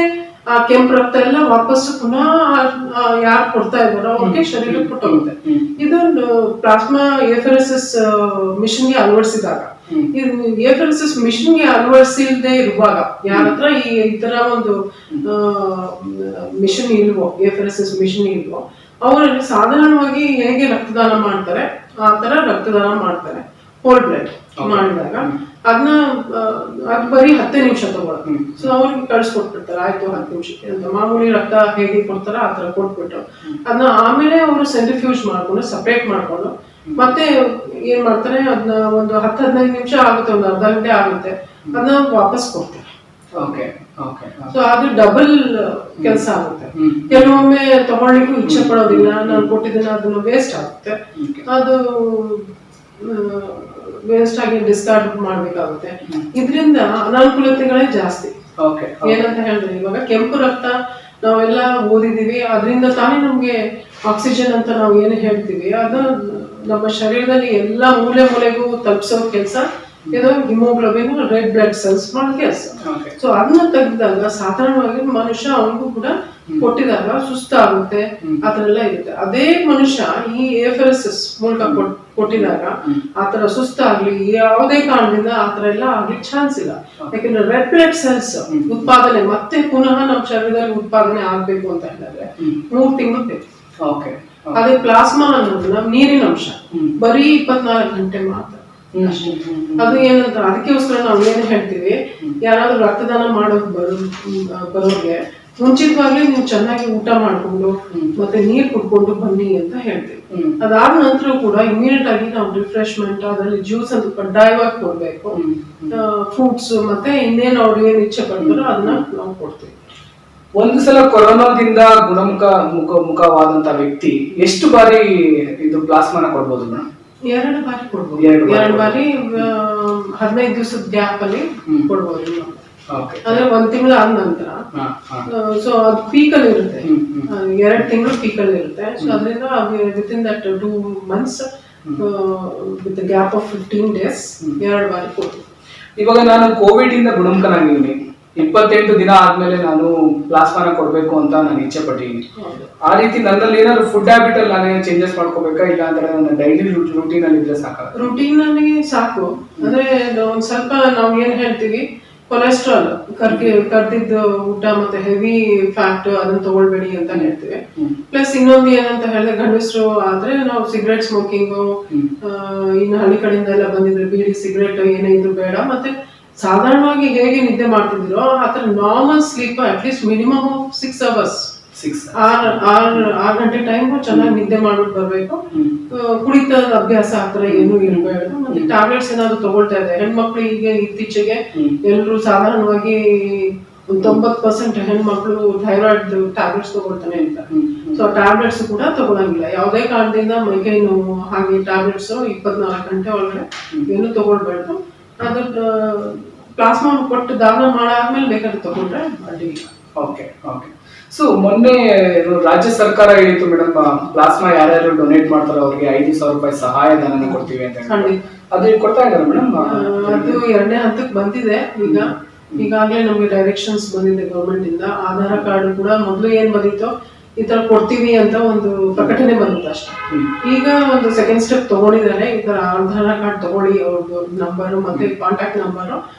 ಆ ಕೆಂಪು ರಕ್ತ ಎಲ್ಲ ವಾಪಸ್ ಪುನಃ ಯಾರು ಕೊಡ್ತಾ ಇದ್ದಾರೋ ಅವ್ರಿಗೆ ಶರೀರಕ್ಕೆ ಕೊಟ್ಟೋಗುತ್ತೆ. ಇದೊಂದು ಪ್ಲಾಸ್ಮಾ ಎಫೆರೆಸಿಸ್ ಮಿಷನ್ಗೆ ಅಳವಡಿಸಿದಾಗ, ಎಫೆರೆಸಿಸ್ ಮಿಷನ್ಗೆ ಅಳವಡಿಸಿಲ್ಲದೆ ಇರುವಾಗ ಯಾರತ್ರ ಈ ತರ ಒಂದು ಮಿಷನ್ ಇಲ್ವೋ, ಎಫೆರೆಸಿಸ್ ಮಿಷನ್ ಇಲ್ವೋ, ಅವರಲ್ಲಿ ಸಾಧಾರಣವಾಗಿ ಹೇಗೆ ರಕ್ತದಾನ ಮಾಡ್ತಾರೆ ಆ ತರ ರಕ್ತದಾನ ಮಾಡ್ತಾರೆ. ಹೋಲ್ ಬ್ಲಡ್ ಮಾಡಿದಾಗ ಅದನ್ನ ಅದು ಬರೀ 10 ನಿಮಿಷ ತಗೊಳ್ಳೋದು. ಸೊ ಅವ್ರಿಗೆ ಕಳ್ಸಿಕೊಟ್ಬಿಡ್ತಾರೆ, ಆಯ್ತು 10 ನಿಮಿಷಕ್ಕೆ ಅಂತ. ಮಾಮೂಲಿ ರಕ್ತ ಹೇಗೆ ಕೊಡ್ತಾರ ಆ ತರ ಕೊಟ್ಬಿಟ್ಟು ಅದನ್ನ ಆಮೇಲೆ ಅವರು ಸೆಂಟ್ರಿಫ್ಯೂಜ್ ಮಾಡ್ಕೊಂಡು ಸಪರೇಟ್ ಮಾಡ್ಕೊಂಡು ಮತ್ತೆ ಏನ್ ಮಾಡ್ತಾರೆ, ಅದನ್ನ ಒಂದು 10-15 ನಿಮಿಷ ಆಗುತ್ತೆ, ಒಂದು ಅರ್ಧ ಗಂಟೆ ಆಗುತ್ತೆ, ಅದನ್ನ ವಾಪಸ್ ಕೊಡ್ತಾರೆ. ಸೊ ಅದು ಡಬಲ್ ಕೆಲಸ ಆಗುತ್ತೆ. ಕೆಲವೊಮ್ಮೆ ತಗೊಳ್ಳಿಕ್ಕೂ ಇಚ್ಛೆ ಪಡೋದಿಲ್ಲ, ನಾನು ಕೊಟ್ಟಿದ್ದೇನೆ ಅದನ್ನು ವೇಸ್ಟ್ ಆಗುತ್ತೆ. ಅದು ವೇಸ್ಟ್ ಆಗಿ ಡಿಸ್ಕಾರ್ಡ್ ಮಾಡ್ಬೇಕಾಗುತ್ತೆ. ಇದರಿಂದ ಅನಾನುಕೂಲತೆಗಳೇ ಜಾಸ್ತಿ. ಏನಂತ ಹೇಳಿದ್ರೆ, ಇವಾಗ ಕೆಂಪು ರಕ್ತ ನಾವೆಲ್ಲ ಓದಿದೀವಿ, ಅದರಿಂದ ತಾನೇ ನಮ್ಗೆ ಆಕ್ಸಿಜನ್ ಅಂತ ನಾವು ಏನು ಹೇಳ್ತೀವಿ ಅದು ನಮ್ಮ ಶರೀರದಲ್ಲಿ ಎಲ್ಲಾ ಮೂಲೆಗೂ ತಲುಪಿಸೋ ಕೆಲಸ ಇದು ಹಿಮೋಗ್ಲೋಬಿನ್, ರೆಡ್ ಬ್ಲಡ್ ಸೆಲ್ಸ್ ಮಾಡೋ ಕೆಲಸ. ಸೊ ಅದನ್ನ ತೆಗೆದಾಗ ಸಾಧಾರಣವಾಗಿ ಮನುಷ್ಯ ಅವನಿಗೂ ಕೂಡ ಕೊಟ್ಟಿದಾಗ ಸುಸ್ತಾಗುತ್ತೆ, ಆತರ ಎಲ್ಲ ಇರುತ್ತೆ. ಅದೇ ಮನುಷ್ಯ ಈ ಎಫೆರೆಸಿಸ್ ಮೂಲಕ ಕೊಟ್ಟಿದಾಗ ಆತರ ಸುಸ್ತಾಗ್ಲಿ ಯಾವುದೇ ಕಾರಣದಿಂದ ಆತರ ಎಲ್ಲ ಆಗ್ಲಿಕ್ಕೆ ಚಾನ್ಸ್ ಇಲ್ಲ. ಯಾಕಂದ್ರೆ ರೆಡ್ ಬ್ಲಡ್ ಸೆಲ್ಸ್ ಉತ್ಪಾದನೆ ಮತ್ತೆ ಪುನಃ ನಮ್ಮ ಶರೀರದಲ್ಲಿ ಉತ್ಪಾದನೆ ಆಗ್ಬೇಕು ಅಂತ ಹೇಳಿದ್ರೆ 3 ತಿಂಗಳು ಬೇಕು. ಅದೇ ಪ್ಲಾಸ್ಮಾ ಅನ್ನೋದು ನಮ್ ನೀರಿನ ಅಂಶ ಬರೀ 24 ಗಂಟೆ ಮಾತ್ರ. ಅದು ಏನಂತ ಅದಕ್ಕೋಸ್ಕರ ನಾವು ಏನ್ ಹೇಳ್ತೀವಿ, ಯಾರಾದ್ರೂ ರಕ್ತದಾನ ಮಾಡೋದು ಬರೋರಿಗೆ ಮುಂಚಿತವಾಗ್ಲೇ ನೀವು ಚೆನ್ನಾಗಿ ಊಟ ಮಾಡ್ಕೊಂಡು ಮತ್ತೆ ನೀರ್ ಕುಡ್ಕೊಂಡು ಬನ್ನಿ ಅಂತ ಹೇಳ್ತೀವಿ. ಅದಾದ ನಂತರ ಕೂಡ ಇಮಿಡಿಯೇಟ್ ಆಗಿ ನಾವು ರಿಫ್ರೆಶ್ಮೆಂಟ್, ಅದರಲ್ಲಿ ಜ್ಯೂಸ್ ಅಂತ ಕಡ್ಡಾಯವಾಗಿ ಕೊಡ್ಬೇಕು. ಫ್ರೂಟ್ಸ್ ಮತ್ತೆ ಇನ್ನೇನು ಅವ್ರು ಏನ್ ಇಚ್ಛೆ ಪಡ್ತಾರೋ ಅದನ್ನ ನಾವು ಕೊಡ್ತೀವಿ. ಒಂದು ಸಲ ಕೊರೋನಾದಿಂದ ಮುಖವಾದಂತ ವ್ಯಕ್ತಿ ಎಷ್ಟು ಬಾರಿ ಇದು ಪ್ಲಾಸ್ಮಾನ ಕೊಡ್ಬೋದು? 2 ಬಾರಿ ಕೊಡ್ಬೋದು. 2 ಬಾರಿ 15 ದಿವಸದ ಗ್ಯಾಪ್ ಅಲ್ಲಿ ಕೊಡ್ಬೋದು. ಓಕೆ. ಅಂದ್ರೆ 1 ತಿಂಗಳು ಆದ ನಂತರ ಸೊ ಅದು ಪೀಕಲ್ಲಿ ಇರುತ್ತೆ, 2 ತಿಂಗಳು ಪೀಕಲ್ಲಿ ಇರುತ್ತೆ. ಸೊ ಅದರಿಂದ within that 2 months with gap of 15 days 2 ಬಾರಿ ಕೊಡ್ತೀವಿ. ಇವಾಗ ನಾನು ಕೋವಿಡ್ ಇಂದ ಗುಣಮುಖನಾಗಿದ್ದೀನಿ, 28 ದಿನ ಆದ್ಮೇಲೆ ನಾನು ಪ್ಲಾಸ್ಮಾನ ಕೊಡ್ಬೇಕು ಅಂತ ನಾನು ಇಚ್ಛೆ ಪಟ್ಟಿದ್ದೀನಿ. ಆ ರೀತಿ ನನ್ನಲ್ಲಿ ಏನಾದ್ರು ಫುಡ್ ಹ್ಯಾಬಿಟ್ ಅಲ್ಲಿ ನಾನೇ ಚೇಂಜಸ್ ಮಾಡ್ಕೋಬೇಕಾ, ಇಲ್ಲ ಅಂದ್ರೆ ನನ್ನ ಡೈಲಿ ರೂಟೀನ್ ಅಲ್ಲಿ ಇದ್ರೆ ಸಾಕ? ರೂಟೀನ್ ಅಲ್ಲಿ ಸಾಕು. ಅಂದ್ರೆ ಒಂದ್ ಸ್ವಲ್ಪ ನಾವು ಏನ್ ಹೇಳ್ತೀವಿ, ಕೊಲೆಸ್ಟ್ರಾಲ್ ಕರ್ದಿದ್ದು ಊಟ ಮತ್ತೆ ಹೆವಿ ಫ್ಯಾಟ್ ಅದನ್ನ ತಗೊಳ್ಬೇಡಿ ಅಂತ ಹೇಳ್ತೀವಿ. ಪ್ಲಸ್ ಇನ್ನೊಂದು ಏನಂತ ಹೇಳಿದ್ರೆ, ಗಂಡಸರು ಆದ್ರೆ ನಾವು ಸಿಗರೇಟ್ ಸ್ಮೋಕಿಂಗು, ಇನ್ನು ಹಳ್ಳಿ ಕಡೆಯಿಂದ ಎಲ್ಲ ಬಂದಿದ್ರೆ ಬೀಡಿ ಸಿಗರೇಟ್ ಏನೇ ಇದ್ರು ಬೇಡ. ಮತ್ತೆ ಸಾಧಾರಣವಾಗಿ ಹೇಗೆ ನಿದ್ದೆ ಮಾಡ್ತಿದ್ರು ಆತರ normal sleep at least minimum of 6 hours, 6 ಗಂಟೆ ಟೈಮ್ ಚೆನ್ನಾಗಿ ನಿದ್ದೆ ಮಾಡ್ಬಿಟ್ಟು ಬರ್ಬೇಕು. ಕುಡಿತದ ಅಭ್ಯಾಸ ಆತರ ಏನು ಇರಬೇಡ. ಮತ್ತೆ ಟ್ಯಾಬ್ಲೆಟ್ಸ್ ಏನಾದ್ರು ತಗೊಳ್ತಾ ಇದೆ ಹೆಣ್ಮಕ್ಳು ಈಗ ಇತ್ತೀಚೆಗೆ ಎಲ್ಲರೂ ಸಾಧಾರಣವಾಗಿ 90% ಹೆಣ್ಮಕ್ಳು ಥೈರಾಯ್ಡ್ ಟ್ಯಾಬ್ಲೆಟ್ಸ್ ತಗೊಳ್ತಾನೆ ಇರ್ತಾರೆ. ಸೊ ಟ್ಯಾಬ್ಲೆಟ್ಸ್ ಕೂಡ ತಗೊಳಂಗಿಲ್ಲ. ಯಾವುದೇ ಕಾರಣದಿಂದ ಮೈಕೈ ನೋವು ಹಾಗೆ ಟ್ಯಾಬ್ಲೆಟ್ಸ್ 24 ಗಂಟೆ ಒಳಗಡೆ ಏನು ತಗೊಳ್ಬಾರ್ದು. ಅದ್ರ ಪ್ಲಾಸ್ಮಾ ಕೊಟ್ಟು ದಾನ ಮಾಡಾದ್ಮೇಲೆ ಬೇಕಾದ್ರೆ ತಗೊಂಡ್ರೆ ಅಡ್ಡಿಲ್ಲ. Okay okay. ಸೊ ಮೊನ್ನೆ ರಾಜ್ಯ ಸರ್ಕಾರ ಹೇಳಿತ್ತು ಮೇಡಮ್, ಪ್ಲಾಸ್ಮಾ ಯಾರ್ಯಾರು ಡೊನೇಟ್ ಮಾಡ್ತಾರೋ ಅವ್ರಿಗೆ 5,000 ರೂಪಾಯಿ ಸಹಾಯಧನ ಕೊಡ್ತೀವಿ ಅಂತ. ಅದು ಕೊಡ್ತಾ ಇದ್ದಾರೆ ಮೇಡಮ್? ಅದು 2ನೇ ಹಂತಕ್ಕೆ ಬಂದಿದೆ. ಈಗಾಗಲೇ ನಮ್ಗೆ ಡೈರೆಕ್ಷನ್ಸ್ ಬಂದಿದೆ ಗವರ್ಮೆಂಟ್ ಇಂದ. ಆಧಾರ್ ಕಾರ್ಡ್ ಕೂಡ ಮೊದಲು ಏನ್ ಬಂದಿತ್ತು ಈ ತರ ಕೊಡ್ತೀವಿ ಅಂತ ಒಂದು ಪ್ರಕಟಣೆ ಬಂದಿತ್ತು ಅಷ್ಟೇ. ಈಗ ಒಂದು ಸೆಕೆಂಡ್ ಸ್ಟೆಪ್ ತಗೊಂಡಿದ್ದಾರೆ, ಈ ತರ ಆಧಾರ್ ಕಾರ್ಡ್ ತಗೊಳ್ಳಿ, ಅವ್ರದ್ದು ನಂಬರ್ ಮತ್ತೆ ಕಾಂಟ್ಯಾಕ್ಟ್ ನಂಬರ್,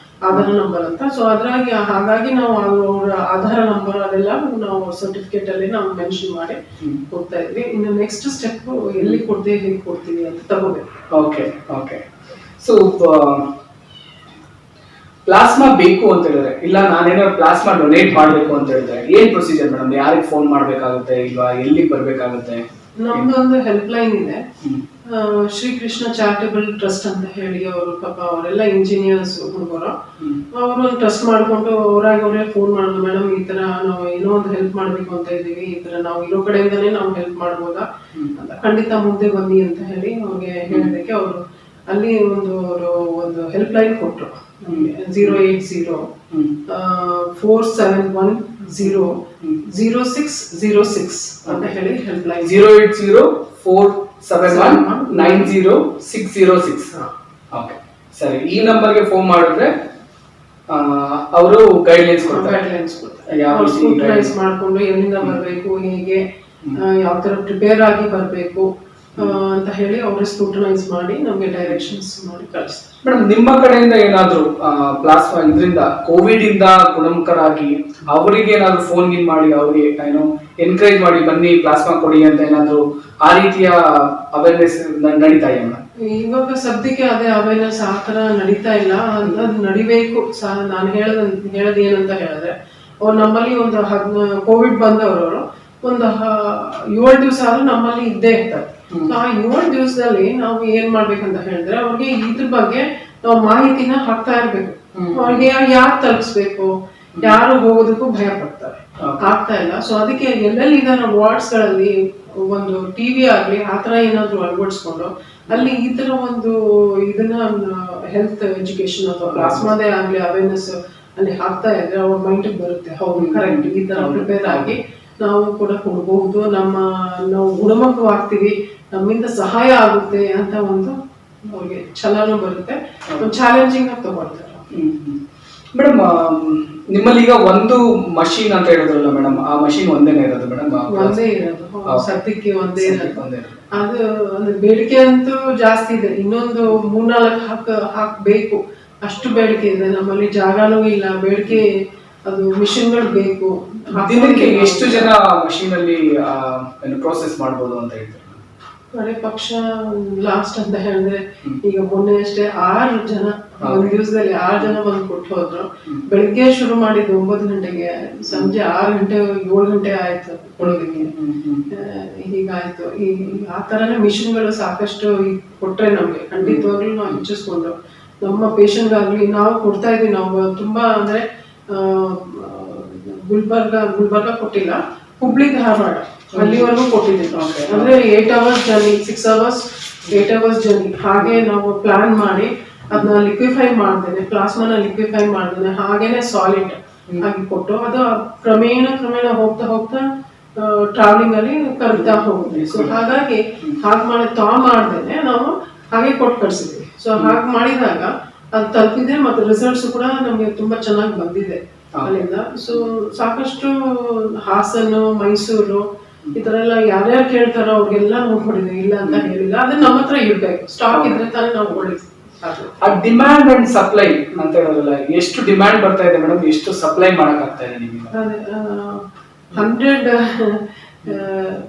ಆಧಾರ್ ನಂಬರ್ ಅಂತ. ಸೊ ಹಾಗಾಗಿ ನಾವು ಅವ್ರ ಆಧಾರ್ ನಂಬರ್ ಅದೆಲ್ಲ ನಾವು ಸರ್ಟಿಫಿಕೇಟ್ ಅಲ್ಲಿ ನಾವು ಮೆನ್ಷನ್ ಮಾಡಿ ಕೊಡ್ತಾ ಇದ್ವಿ. ಇನ್ನು ನೆಕ್ಸ್ಟ್ ಸ್ಟೆಪ್ ಎಲ್ಲಿ ಕೊಡ್ತೀವಿ ಹೇಗೆ ಕೊಡ್ತೀವಿ ಅಂತ ತಗೋಬೇಕು. Okay okay. ಸೊ ಪ್ಲಾಸ್ಮಾ ಬೇಕು ಅಂತ ಹೇಳಿದ್ರೆ, ಇಲ್ಲ ನಾನೇನೋ ಪ್ಲಾಸ್ಮಾ ಡೊನೇಟ್ ಮಾಡ್ಬೇಕು ಅಂತ ಹೇಳಿದ್ರೆ ಏನ್ ಪ್ರೊಸೀಜರ್ ಮೇಡಮ್? ಯಾರಿಗೆ ಫೋನ್ ಮಾಡ್ಬೇಕಾಗುತ್ತೆ, ಇಲ್ವಾ ಎಲ್ಲಿಗೆ ಬರ್ಬೇಕಾಗುತ್ತೆ? ನಮ್ದು ಒಂದು ಹೆಲ್ಪ್ ಲೈನ್ ಇದೆ, ಶ್ರೀಕೃಷ್ಣ ಚಾರಿಟಬಲ್ ಟ್ರಸ್ಟ್ ಅಂತ ಹೇಳಿ. ಅವರು ಪಾಪ ಅವರೆಲ್ಲ ಇಂಜಿನಿಯರ್ಸ್ ಹುಡುಗರು, ಅವರು ಒಂದು ಟ್ರಸ್ಟ್ ಮಾಡ್ಕೊಂಡು ಅವರೇ ಫೋನ್ ಮಾಡಿದ್ರು, ಮೇಡಮ್ ಈ ತರ ನಾವು ಏನೋ ಒಂದು ಹೆಲ್ಪ್ ಮಾಡ್ಬೇಕು ಅಂತ ಇದೀವಿ, ಈ ತರ ನಾವು ಇರೋ ಕಡೆಯಿಂದಾನೇ ನಾವು ಹೆಲ್ಪ್ ಮಾಡ್ಬೋದಾ ಅಂತ, ಖಂಡಿತ ಮುಂದೆ ಬನ್ನಿ ಅಂತ ಹೇಳಿ ಅವ್ರಿಗೆ ಹೇಳೋದಕ್ಕೆ ಅವರು ಅಲ್ಲಿ ಒಂದು ಹೆಲ್ಪ್ ಲೈನ್ ಕೊಟ್ರು. 080-471-0606 ಅಂತ ಹೇಳಿ ಹೆಲ್ಪ್ ಲೈನ್. 080-471-90-606. ಓಕೆ ಸರಿ. ಈ ನಂಬರ್ಗೆ ಫೋನ್ ಮಾಡಿದ್ರೆ ಅವರು ಗೈಡ್ಲೈನ್ಸ್ ಕೊಡ್ತಾರೆ. ಸ್ಕ್ರೂಟನೈಸ್ ಮಾಡ್ಕೊಂಡು ಎಲ್ಲಿಂದ ಬರಬೇಕು, ಹೇಗೆ ಯಾವ ತರ ಪ್ರಿಪೇರ್ ಆಗಿ ಬರಬೇಕು ಅಂತ ಹೇಳಿ ಅವ್ರು ಸ್ಕ್ರೂಟನೈಸ್ ಮಾಡಿ ನಮ್ಗೆ ಡೈರೆಕ್ಷನ್ಸ್ ಮಾಡಿ ಕಳಿಸ್ತಾರೆ. ಮೇಡಮ್, ನಿಮ್ಮ ಕಡೆಯಿಂದ ಏನಾದ್ರು ಪ್ಲಾಸ್ಮಾ ಇದರಿಂದ ಕೋವಿಡ್ ಇಂದ ಗುಣಮುಖರಾಗಿ ಅವರಿಗೆ ಏನಾದ್ರು ಫೋನ್ ಮಾಡಿ ಅವ್ರಿಗೆ ಏನೋ ಎನ್ಕರೇಜ್ ಮಾಡಿ ಬನ್ನಿ ಪ್ಲಾಸ್ಮಾ ಕೊಡಿ ಅಂತ ಏನಾದ್ರು ಆ ರೀತಿಯ ಅವೇರ್ನೆಸ್ ನಡೀತಾ ಇದೆಯಾ ಮೇಡಮ್? ಇವಾಗ ಸದ್ಯಕ್ಕೆ ಅದೇ ಅವೇರ್ನೆಸ್ ಆ ತರ ನಡೀತಾ ಇಲ್ಲ. ಅದು ನಡಿಬೇಕು. ನಾನು ಹೇಳೋದು ಏನಂತ ಹೇಳಿದ್ರೆ, ಅವ್ರು ನಮ್ಮಲ್ಲಿ ಒಂದು ಕೋವಿಡ್ ಬಂದವರು ಒಂದು 7 ದಿವಸ ಆದ್ರೂ ನಮ್ಮಲ್ಲಿ ಇದ್ದೇ ಇರ್ತಾರೆ. ಆ 7 ದಿವಸದಲ್ಲಿ ನಾವು ಏನ್ ಮಾಡ್ಬೇಕಂತ ಹೇಳಿದ್ರೆ, ಅವ್ರಿಗೆ ಇದ್ರ ಬಗ್ಗೆ ನಾವು ಮಾಹಿತಿನ ಹಾಕ್ತಾ ಇರ್ಬೇಕು. ಅವ್ರಿಗೆ ಯಾರು ತಲುಪಿಸ್ಬೇಕು, ಯಾರು ಹೋಗೋದಕ್ಕೂ ಭಯ ಪಡ್ತಾರೆ, ಆಗ್ತಾ ಇಲ್ಲ. ಸೊ ಅದಕ್ಕೆ ಎಲ್ಲೆಲ್ಲಿ ಇದಾರ ವಾರ್ಡ್ಸ್ ಗಳಲ್ಲಿ ಒಂದು ಟಿವಿ ಆಗ್ಲಿ ಆತರ ಏನಾದ್ರು ಅಳವಡಿಸ್ಕೊಂಡು ಅಲ್ಲಿ ಈ ತರ ಒಂದು ಇದನ್ನ ಹೆಲ್ತ್ ಎಜುಕೇಶನ್ ಅಥವಾ ಪ್ಲಾಸ್ಮಾದೇ ಆಗ್ಲಿ ಅವೇರ್ನೆಸ್ ಅಲ್ಲಿ ಹಾಕ್ತಾ ಇದ್ರೆ ಅವ್ರ ಮೈಂಡ್ ಬರುತ್ತೆ, ಹೌದು ಕರೆಕ್ಟ್ ಈ ತರ ಪ್ರಿಪೇರ್ ಆಗಿ ನಾವು ಕೂಡ ಕೊಡಬಹುದು, ನಾವು ಗುಣಮುಖವಾಗ್ತೀವಿ, ನಮ್ಮಿಂದ ಸಹಾಯ ಆಗುತ್ತೆ ಅಂತ ಒಂದು ಅವ್ರಿಗೆ ಛಲನೂ ಬರುತ್ತೆ, ಒಂದು ಚಾಲೆಂಜಿಂಗ್ ಆಗಿ ತಗೊಳ್ತಾರೆ. ಮೇಡಮ್, ನಿಮ್ಮಲ್ಲಿ ಈಗ ಒಂದು ಮಷೀನ್ ಅಂತ ಹೇಳಿದ್ರಲ್ಲ ಮೇಡಮ್, ಆ ಮಷೀನ್ ಒಂದೇನೇ ಇರೋದು ಮೇಡಮ್? ಒಂದೇ ಇರೋದು ಸದ್ಯಕ್ಕೆ, ಒಂದೇ ಇರೋದು. ಅದು ಅಂದ್ರೆ ಬೇಡಿಕೆ ಅಂತೂ ಜಾಸ್ತಿ ಇದೆ, ಇನ್ನೊಂದು 3-4 ಹಾಕ್ಬೇಕು, ಅಷ್ಟು ಬೇಡಿಕೆ ಇದೆ. ನಮ್ಮಲ್ಲಿ ಜಾಗನೂ ಇಲ್ಲ, ಬೇಡಿಕೆ ಅದು ಮಿಷನ್ಗಳು ಬೇಕು. ದಿನಕ್ಕೆ ಎಷ್ಟು ಜನ ಮಷೀನ್ ಅಲ್ಲಿ ಪ್ರೋಸೆಸ್ ಮಾಡಬಹುದು ಅಂತ ಹೇಳ್ತಾರೆ? ಕಡೆ ಪಕ್ಷ ಲಾಸ್ಟ್ ಅಂತ ಹೇಳಿದ್ರೆ ಈಗ ಮೊನ್ನೆ ಅಷ್ಟೇ 6 ಜನ ಒಂದ್ ದಿವಸದಲ್ಲಿ 6 ಜನ ಬಂದು ಕೊಟ್ಟು ಹೋದ್ರು. ಬೆಳಿಗ್ಗೆ ಶುರು ಮಾಡಿದ್ದು 9 ಗಂಟೆಗೆ, ಸಂಜೆ 6 ಗಂಟೆ 7 ಗಂಟೆ ಆಯ್ತು ಕೊಡೋದಕ್ಕೆ. ಹೀಗಾಯ್ತು. ಆ ತರನೇ ಮಿಷನ್ಗಳು ಸಾಕಷ್ಟು ಕೊಟ್ರೆ ನಮ್ಗೆ ಖಂಡಿತವಾಗ್ಲೂ ನಾವು ಹೆಚ್ಚಿಸ್ಕೊಂಡು ನಮ್ಮ ಪೇಷಂಟ್ಗಾಗ್ಲಿ ನಾವು ಕೊಡ್ತಾ ಇದೀವಿ. ನಾವು ತುಂಬಾ ಅಂದ್ರೆ ಗುಲ್ಬರ್ಗ ಕೊಟ್ಟಿಲ್ಲ, ಹುಬ್ಳಿ ಧಾರವಾಡ ಅಲ್ಲಿವರೆಗೂ ಕೊಟ್ಟಿದ್ದೀವಿ. ಅಂದ್ರೆ 8 hours journey, 6 hours 8 hours journey ಹಾಗೆ ನಾವು ಪ್ಲಾನ್ ಮಾಡಿ ಅದನ್ನ ಲಿಕ್ವಿಫೈ ಮಾಡ್ದೇನೆ, ಪ್ಲಾಸ್ಮಾನ ಲಿಕ್ವಿಫೈ ಮಾಡ್ದೇನೆ ಹಾಗೇನೆ ಸಾಲಿಡ್ ಆಗಿ ಕೊಟ್ಟು ಅದು ಕ್ರಮೇಣ ಹೋಗ್ತಾ ಹೋಗ್ತಾ ಟ್ರಾವೆಲಿಂಗ್ ಅಲ್ಲಿ ಕರಿತಾ ಹೋಗುತ್ತೆ. ಸೊ ಹಾಗಾಗಿ ಹಾಗೆ ಮಾಡ್ದೇನೆ ನಾವು ಹಾಗೆ ಕೊಟ್ಟು ಕಳ್ಸಿದ್ವಿ. ಸೊ ಹಾಗೆ ಮಾಡಿದಾಗ ಅದು ತಲುಪಿದೆ ಮತ್ತೆ ರಿಸಲ್ಟ್ಸ್ ಕೂಡ ನಮ್ಗೆ ತುಂಬಾ ಚೆನ್ನಾಗಿ ಬಂದಿದೆ ಅಲ್ಲಿಂದ. ಸೊ ಸಾಕಷ್ಟು ಹಾಸನ, ಮೈಸೂರು ಈ ತರ ಎಲ್ಲ ಯಾರ್ಯಾರು ಕೇಳ್ತಾರೋ ಅವ್ರಿಗೆಲ್ಲ ನಾವು ಕೊಡಿದ್ವಿ, ಇಲ್ಲ ಅಂತ ಹೇಳಿಲ್ಲ. ಅದನ್ನ ನಮ್ಮ ಹತ್ರ ಇರ್ಬೇಕು, ಸ್ಟಾಕ್ ಇದ್ರೆ ತಾನೇ ನಾವು ಕೊಡಿದ್ವಿ. ಆ ಡಿಮ್ಯಾಂಡ್ ಅಂಡ್ ಸಪ್ಲೈ ಅಂತ ಹೇಳೋದಲ್ಲ, ಎಷ್ಟು ಡಿಮ್ಯಾಂಡ್ ಬರ್ತಾ ಇದೆ ಮೇಡಮ್, ಎಷ್ಟು ಸಪ್ಲೈ ಮಾಡಕ್ ಆಗ್ತಾ ಇದೆ ನಿಮಗೆ? 100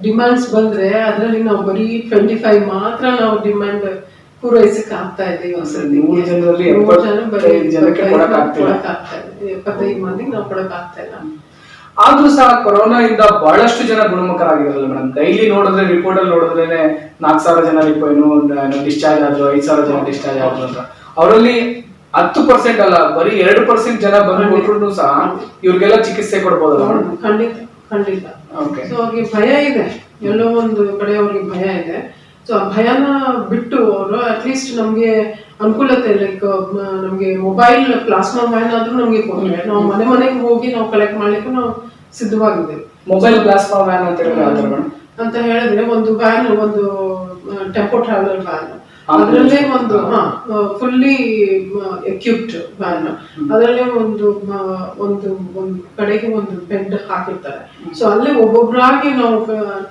ಡಿಮ್ಯಾಂಡ್ಸ್ ಬಂದ್ರೆ ಅದರಲ್ಲಿ ನಾವು ಬರೀ 25 ಮಾತ್ರ ನಾವು ಡಿಮ್ಯಾಂಡ್ ಪೂರೈಸಕ್ಕೆ ಆಗ್ತಾ ಇದ್ದೀವಿ. 75 ಮಂದಿಗೆ ನಾವು ಕೊಡಕ್ ಆಗ್ತಾ ಇಲ್ಲ. ಆದ್ರೂ ಸಹ ಕೊರೋನಾ ಇಂದ ಬಹಳಷ್ಟು ಜನ ಗುಣಮುಖರಾಗಿರಲ್ಲ ಮೇಡಮ್. ಡೈಲಿ ನೋಡಿದ್ರೆ ರಿಪೋರ್ಟ್ ಅಲ್ಲಿ ನೋಡಿದ್ರೆ 4,000 ಜನ ಡಿಸ್ಚಾರ್ಜ್ ಆದ್ರು, 5,000 ಜನ ಡಿಸ್ಚಾರ್ಜ್ ಆದ್ರು ಅಂತ. ಅವರಲ್ಲಿ 10% ಅಲ್ಲ, ಬರೀ 2% ಜನ ಬಂದ್ಬಿಟ್ರು ಸಹ ಇವ್ರಿಗೆಲ್ಲ ಚಿಕಿತ್ಸೆ ಕೊಡ್ಬೋದಲ್ಲ? ಖಂಡಿತ. ಸೊ ಅವ್ರಿಗೆ ಭಯ ಇದೆ, ಎಲ್ಲೋ ಒಂದು ಕಡೆ ಅವ್ರಿಗೆ ಭಯ ಇದೆ. ಸೊ ಆ ಭಯನ ಬಿಟ್ಟು ಅವರು ಅಟ್ಲೀಸ್ಟ್ ನಮ್ಗೆ ಅನುಕೂಲತೆ, ಲೈಕ್ ನಮ್ಗೆ ಮೊಬೈಲ್ ಪ್ಲಾಸ್ಮಾ ವ್ಯಾನ್ ಆದ್ರೂ ನಮ್ಗೆ ಕೊಟ್ರೆ ನಾವು ಮನೆಗೆ ಹೋಗಿ ನಾವು ಕಲೆಕ್ಟ್ ಮಾಡ್ಲಿಕ್ಕೂ ನಾವು ಸಿದ್ಧವಾಗಿದ್ದೇವೆ. ಮೊಬೈಲ್ ಪ್ಲಾಸ್ಮಾ ವ್ಯಾನ್ ಅಂತ ಹೇಳಿದ್ರೆ ಒಂದು ವ್ಯಾನ್, ಒಂದು ಟೆಂಪೋ ಟ್ರಾವೆಲರ್ ವ್ಯಾನ್, ಅದರಲ್ಲೇ ಒಂದು ಫುಲ್ಲಿ ಎಕ್ವಿಪ್ಡ್ ವ್ಯಾನ್, ಅದರಲ್ಲೇ ಒಂದು ಕಡೆಗೆ ಒಂದು ಬೆಡ್ ಹಾಕಿರ್ತಾರೆ. ಸೊ ಅಲ್ಲೇ ಒಬ್ಬೊಬ್ಬರಾಗಿ ನಾವು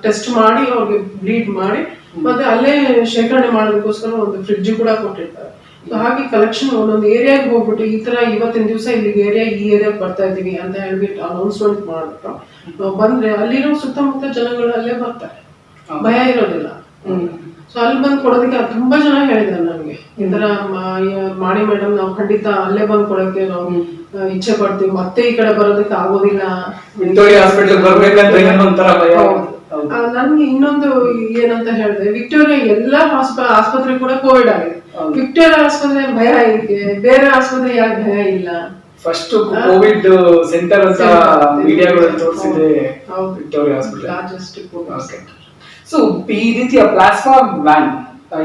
ಟೆಸ್ಟ್ ಮಾಡಿ ಅವ್ರಿಗೆ ಬ್ಲೀಡ್ ಮಾಡಿ ಮತ್ತೆ ಅಲ್ಲೇ ಶೇಖರಣೆ ಮಾಡೋದಕ್ಕೋಸ್ಕರ ಒಂದು ಫ್ರಿಡ್ಜ್ ಕೂಡ ಕೊಟ್ಟಿರ್ತಾರೆ. ಸೊ ಹಾಗೆ ಕಲೆಕ್ಷನ್ ಒಂದೊಂದು ಏರಿಯಾಗೆ ಹೋಗ್ಬಿಟ್ಟು ಈ ತರ ಇವತ್ತಿನ ದಿವಸ ಇಲ್ಲಿಗೆ ಈ ಏರಿಯಾಗೆ ಬರ್ತಾ ಇದೀವಿ ಅಂತ ಹೇಳ್ಬಿಟ್ಟು ಅನೌನ್ಸ್ಮೆಂಟ್ ಮಾಡ್ಬಿಟ್ಟು ನಾವು ಬಂದ್ರೆ ಅಲ್ಲಿರೋ ಸುತ್ತಮುತ್ತ ಜನಗಳು ಅಲ್ಲೇ ಬರ್ತಾರೆ, ಭಯ ಇರೋದಿಲ್ಲ. ಸೊ ಅಲ್ಲಿ ಬಂದು ಕೊಡೋದಕ್ಕೆ ತುಂಬಾ ಜನ ಹೇಳಿದ್ದಾರೆ ನನಗೆ, ಈ ತರ ಮಾಡಿ ಮೇಡಮ್, ನಾವು ಖಂಡಿತ ಅಲ್ಲೇ ಬಂದು ಕೊಡೋಕೆ ನಾವು ಇಚ್ಛೆ ಪಡ್ತೀವಿ, ಮತ್ತೆ ಈ ಕಡೆ ಬರೋದಕ್ಕೆ ಆಗೋದಿಲ್ಲ. ನನ್ಗೆ ಇನ್ನೊಂದು ಏನಂತ ಹೇಳಿದ್ರೆ, ವಿಕ್ಟೋರಿಯಾ ಎಲ್ಲಾ ಆಸ್ಪತ್ರೆ ಕೂಡ ಕೋವಿಡ್ ಆಗಿದೆ. ವಿಕ್ಟೋರಿಯಾ ಆಸ್ಪತ್ರೆ ಭಯ ಇದೆ, ಬೇರೆ ಆಸ್ಪತ್ರೆ ಯಾಕೆ ಭಯ ಇಲ್ಲ? ಫಸ್ಟ್ ಕೋವಿಡ್ ಸೆಂಟರ್ ಅಂತ ಮೀಡಿಯಾಗಳಲ್ಲಿ ತೋರಿಸಿದೆ ವಿಕ್ಟೋರಿಯಾ ಹಾಸ್ಪಿಟಲ್. ಸೊ ಈ ರೀತಿಯ ಪ್ಲಾಸ್ಮಾ ವ್ಯಾನ್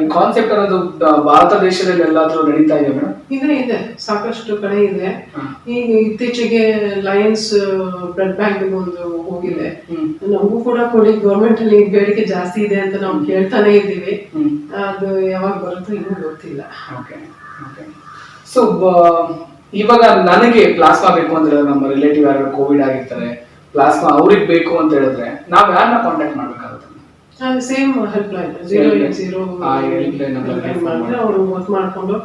ಈ ಕಾನ್ಸೆಪ್ಟ್ ಅನ್ನೋದು ಭಾರತ ದೇಶದಲ್ಲಿ ಎಲ್ಲಾದ್ರೂ ನಡೀತಾ ಇದೆ ಮೇಡಮ್? ಇದೆ, ಸಾಕಷ್ಟು ಕಡೆ ಇದೆ. ಈಗ ಇತ್ತೀಚೆಗೆ ಲಯನ್ಸ್ ಬ್ಲಡ್ ಬ್ಯಾಂಕ್ ಒಂದು ಹೋಗಿದೆ, ನಮಗೂ ಕೂಡ ಕೊಡಿ, ಗವರ್ಮೆಂಟ್ ಅಲ್ಲಿ ಬೇಡಿಕೆ ಜಾಸ್ತಿ ಇದೆ ಅಂತ ನಾವು ಕೇಳ್ತಾನೆ ಇದ್ದೀವಿ. ಅದು ಯಾವಾಗ ಬರುತ್ತೋ ಇನ್ನೂ ಗೊತ್ತಿಲ್ಲ. ಸೊ ಇವಾಗ ನನಗೆ ಪ್ಲಾಸ್ಮಾ ಬೇಕು ಅಂದ್ರೆ, ನಮ್ಮ ರಿಲೇಟಿವ್ ಯಾರು ಕೋವಿಡ್ ಆಗಿರ್ತಾರೆ, ಪ್ಲಾಸ್ಮಾ ಅವ್ರಿಗೆ ಬೇಕು ಅಂತ ಹೇಳಿದ್ರೆ ನಾವ್ ಯಾರನ್ನ ಕಾಂಟ್ಯಾಕ್ಟ್ ಮಾಡ್ಬೇಕಾಗುತ್ತೆ? ಸೇಮ್ ಹೆಲ್ಪ್ ಲೈನ್ 080 ಮಾಡಿದ್ರೆ ಅವರು ವರ್ಕ್ ಮಾಡ್ಕೊಂಡು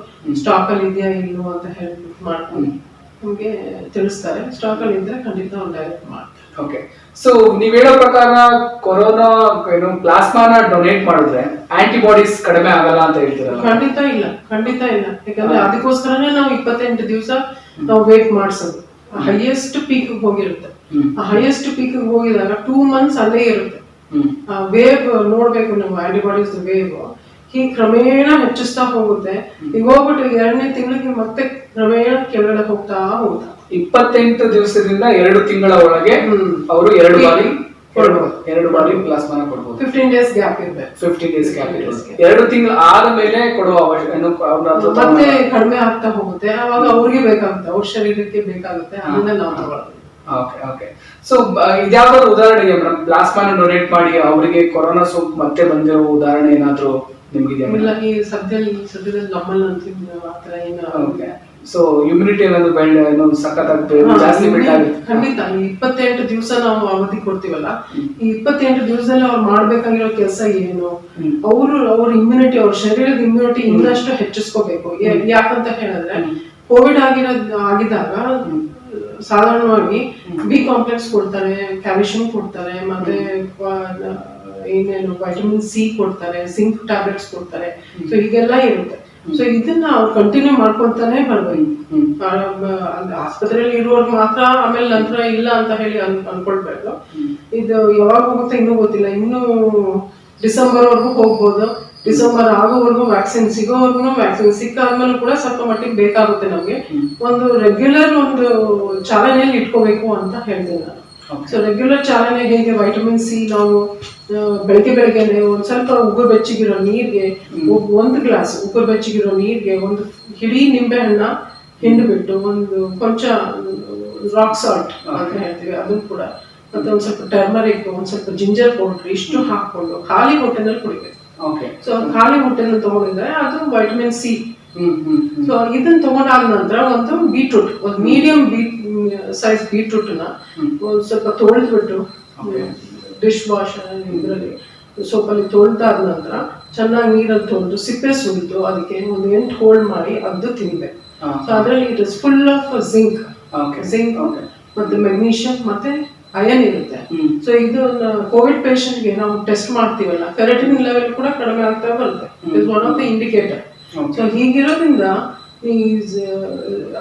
ಸ್ಟಾಕ್ ಅಲ್ಲಿ ಇದೆಯಾ ಇಲ್ಲೋ ಅಂತ ಹೇಳ್ಬಿಟ್ಟು ಮಾಡ್ಕೊಂಡು ನಮ್ಗೆ ತಿಳಿಸ್ತಾರೆ. ಸ್ಟಾಕ್ ಅಲ್ಲಿ ಇದ್ರೆ ಖಂಡಿತ ಅವ್ರು ಡೈರೆಕ್ಟ್ ಮಾಡ್ತಾರೆ. ಓಕೆ. ಸೊ ನೀವ್ ಹೇಳೋ ಪ್ರಕಾರ ಕೊರೋನಾ ಪ್ಲಾಸ್ಮಾನ ಡೊನೇಟ್ ಮಾಡಿದ್ರೆ ಆಂಟಿಬಾಡೀಸ್ ಕಡಿಮೆ ಆಗಲ್ಲ ಅಂತ ಹೇಳ್ತೀರಲ್ಲ? ಖಂಡಿತ ಇಲ್ಲ. ಯಾಕಂದ್ರೆ ಅದಕ್ಕೋಸ್ಕರನೇ ನಾವು 28 ದಿವಸ ನಾವು ವೇಟ್ ಮಾಡಿಸೋದು. ಹೈಯೆಸ್ಟ್ ಪೀಕ್ ಹೋಗಿರುತ್ತೆ. ಆ ಹೈಯೆಸ್ಟ್ ಪೀಕ್ ಹೋಗಿದಾಗ 2 months ಅಲ್ಲೇ ಇರುತ್ತೆ. ವೇವ್ ನೋಡ್ಬೇಕು ನೀವು, ಆಂಟಿಬಾಡೀಸ್ ವೇವ್ ಹೀಗೆ ಕ್ರಮೇಣ ಹೆಚ್ಚಿಸ್ತಾ ಹೋಗುತ್ತೆ. ಈಗ ಹೋಗ್ಬಿಟ್ಟು 2ನೇ ತಿಂಗಳಿಗೆ ಮತ್ತೆ ಕ್ರಮೇಣ ಕೆಳಗಡೆ ಹೋಗ್ತಾ 28 ದಿವಸದಿಂದ 2 ತಿಂಗಳ ಒಳಗೆ ಅವರು 2 ಬಾರಿ ಪ್ಲಾಸ್ಮಾನ ಕೊಡ್ಬೋದು. 15 days ಗ್ಯಾಪ್ ಇರಬೇಕು. 15 days ಗ್ಯಾಪ್ ಇರುತ್ತೆ. 2 ತಿಂಗಳು ಆದ್ಮೇಲೆ ಕೊಡುವ ಮತ್ತೆ ಕಡಿಮೆ ಆಗ್ತಾ ಹೋಗುತ್ತೆ. ಅವಾಗ ಅವ್ರಿಗೆ ಬೇಕಾಗುತ್ತೆ, ಅವ್ರ ಶರೀರಕ್ಕೆ ಬೇಕಾಗುತ್ತೆ, ಅದನ್ನ ನಾವು ತಗೊಳ್ಳೋದು. ಓಕೆ. ಸೊ ಇದ್ಯಾವ್ದಾದ್ರು ಉದಾಹರಣೆಗೆ ಮೇಡಮ್, ಪ್ಲಾಸ್ಮಾನ ಡೊನೇಟ್ ಮಾಡಿ ಅವರಿಗೆ ಕೊರೋನಾ ಸೋಂಕು ಮತ್ತೆ ಬಂದಿರೋ ಉದಾಹರಣೆ ಏನಾದ್ರು ನಿಮ್ಗಿದೆಯಾ? ಇಲ್ಲ, ಈ ಸದ್ಯದಲ್ಲಿ ನಮ್ಮಲ್ಲಿ ಆತರ ಏನು. ಸೊ ಇಮ್ಯುನಿಟಿ ಅನ್ನೋದು ಸಖತ್ ಜಾಸ್ತಿ ಖಂಡಿತ. ಈ 28 ದಿವಸ ನಾವು ಅವಧಿ ಕೊಡ್ತೀವಲ್ಲ, ಈ 28 ದಿವಸದಲ್ಲಿ ಅವ್ರು ಮಾಡ್ಬೇಕಾಗಿರೋ ಕೆಲಸ ಏನು, ಅವ್ರ ಇಮ್ಯುನಿಟಿ, ಅವ್ರ ಶರೀರದ ಇಮ್ಯುನಿಟಿ ಇನ್ನಷ್ಟು ಹೆಚ್ಚಿಸ್ಕೋಬೇಕು. ಯಾಕಂತ ಹೇಳಿದ್ರೆ ಕೋವಿಡ್ ಆಗಿದಾಗ ಸಾಧಾರಣವಾಗಿ ಬಿ ಕಾಂಪ್ಲೆಕ್ಸ್ ಕೊಡ್ತಾರೆ, ಕ್ಯಾಲ್ಸಿಯಂ ಕೊಡ್ತಾರೆ, ಮತ್ತೆ ಏನೇನು ವೈಟಮಿನ್ ಸಿ ಕೊಡ್ತಾರೆ, ಜಿಂಕ್ ಟ್ಯಾಬ್ಲೆಟ್ಸ್ ಕೊಡ್ತಾರೆ. ಸೊ ಹೀಗೆಲ್ಲ ಇರುತ್ತೆ. ಸೊ ಇದನ್ನ ಅವ್ರು ಕಂಟಿನ್ಯೂ ಮಾಡ್ಕೊಳ್ತಾನೆ ಬರ್ಬೇಕು. ಆಸ್ಪತ್ರೆಯಲ್ಲಿ ಇರುವವ್ರಿಗೆ ಮಾತ್ರ, ಆಮೇಲೆ ನಂತರ ಇಲ್ಲ ಅಂತ ಹೇಳಿ ಅನ್ಕೊಳ್ಬೇಕು. ಇದು ಯಾವಾಗ ಹೋಗುತ್ತೆ ಇನ್ನೂ ಗೊತ್ತಿಲ್ಲ. ಇನ್ನು ಡಿಸೆಂಬರ್ ವರ್ಗೂ ಹೋಗ್ಬೋದು. ಡಿಸೆಂಬರ್ ಆಗೋವರೆಗೂ ವ್ಯಾಕ್ಸಿನ್ ಸಿಗೋವರೆಗೂ, ವ್ಯಾಕ್ಸಿನ್ ಸಿಕ್ಕಾದ್ಮೇಲೆ ಕೂಡ ಸ್ವಲ್ಪ ಮಟ್ಟಿಗೆ ಬೇಕಾಗುತ್ತೆ ನಮ್ಗೆ. ಒಂದು ರೆಗ್ಯುಲರ್ ಒಂದು ಚಾಲೆಂಜ್ ಅಲ್ಲಿ ಇಟ್ಕೋಬೇಕು ಅಂತ ಹೇಳ್ತೀನಿ ನಾನು. ಸೊ ರೆಗ್ಯುಲರ್ ಚಾಲನೆ ಹೇಗೆ ವೈಟಮಿನ್ ಸಿ ನಾವು ಬೆಳಗ್ಗೆನೆ ಒಂದ್ ಸ್ವಲ್ಪ ಉಗುರು ಬೆಚ್ಚಗಿರೋ ನೀರ್ಗೆ 1 ಗ್ಲಾಸ್ ಉಗುರು ಬೆಚ್ಚಗಿರೋ ನೀರ್ಗೆ ಒಂದು ಹಿಡಿ ನಿಂಬೆ ಹಣ್ಣ ಹಿಂಡ್ಬಿಟ್ಟು ಒಂದು ಕೊಂಚ ರಾಕ್ ಸಾಲ್ಟ್ ಅಂತ ಹೇಳ್ತೀವಿ ಅದನ್ನು ಕೂಡ ಮತ್ತೆ ಒಂದ್ ಸ್ವಲ್ಪ ಟರ್ಮರಿಕ್ ಒಂದ್ ಸ್ವಲ್ಪ ಜಿಂಜರ್ ಪೌಡರ್ ಇಷ್ಟು ಹಾಕೊಂಡು ಖಾಲಿ ಹೊಟ್ಟೆನಲ್ಲಿ ಕುಡಿಬೇಕು. ಸೊ ಖಾಲಿ ಹೊಟ್ಟೆನಲ್ಲಿ ತಗೊಂಡಿದ್ರೆ ಅದು ವೈಟಮಿನ್ ಸಿ. ಸೊ ಇದನ್ನ ತಗೊಂಡಾದ ನಂತರ ಒಂದು ಬೀಟ್ರೂಟ್ ಒಂದು ಮೀಡಿಯಂ ಸೈಜ್ ಬೀಟ್ರೂಟ್ ನ ಒಂದ್ ಸ್ವಲ್ಪ ತೊಳೆದ್ಬಿಟ್ಟು ಡಿಶ್ ವಾಶ್ ಇದರಲ್ಲಿ ಸೋಪಲ್ಲಿ ತೊಳೆದಾದ ನಂತರ ಚೆನ್ನಾಗಿ ನೀರಲ್ಲಿ ತೊಳೆದು ಸಿಪ್ಪೆ ಸುರಿದು ಅದಕ್ಕೆ ಒಂದು 8 ಹೋಲ್ಡ್ ಮಾಡಿ ಅದು ತಿನ್ಬೇಕು. ಸೊ ಅದರಲ್ಲಿ it is full of zinc ಮತ್ತೆ ಮೆಗ್ನೀಷಿಯಂ ಮತ್ತೆ ಅಯನ್ ಇರುತ್ತೆ. ಸೊ ಇದು ಕೋವಿಡ್ ಪೇಷಂಟ್ ಗೆ ನಾವು ಟೆಸ್ಟ್ ಮಾಡ್ತೀವಲ್ಲ ಫೆರಟಿನ್ ಲೆವೆಲ್ ಕೂಡ ಕಡಿಮೆ ಆಗ್ತಾ ಬರುತ್ತೆ. It one of the indicator. So ಹೀಗಿರೋದ್ರಿಂದ ಈ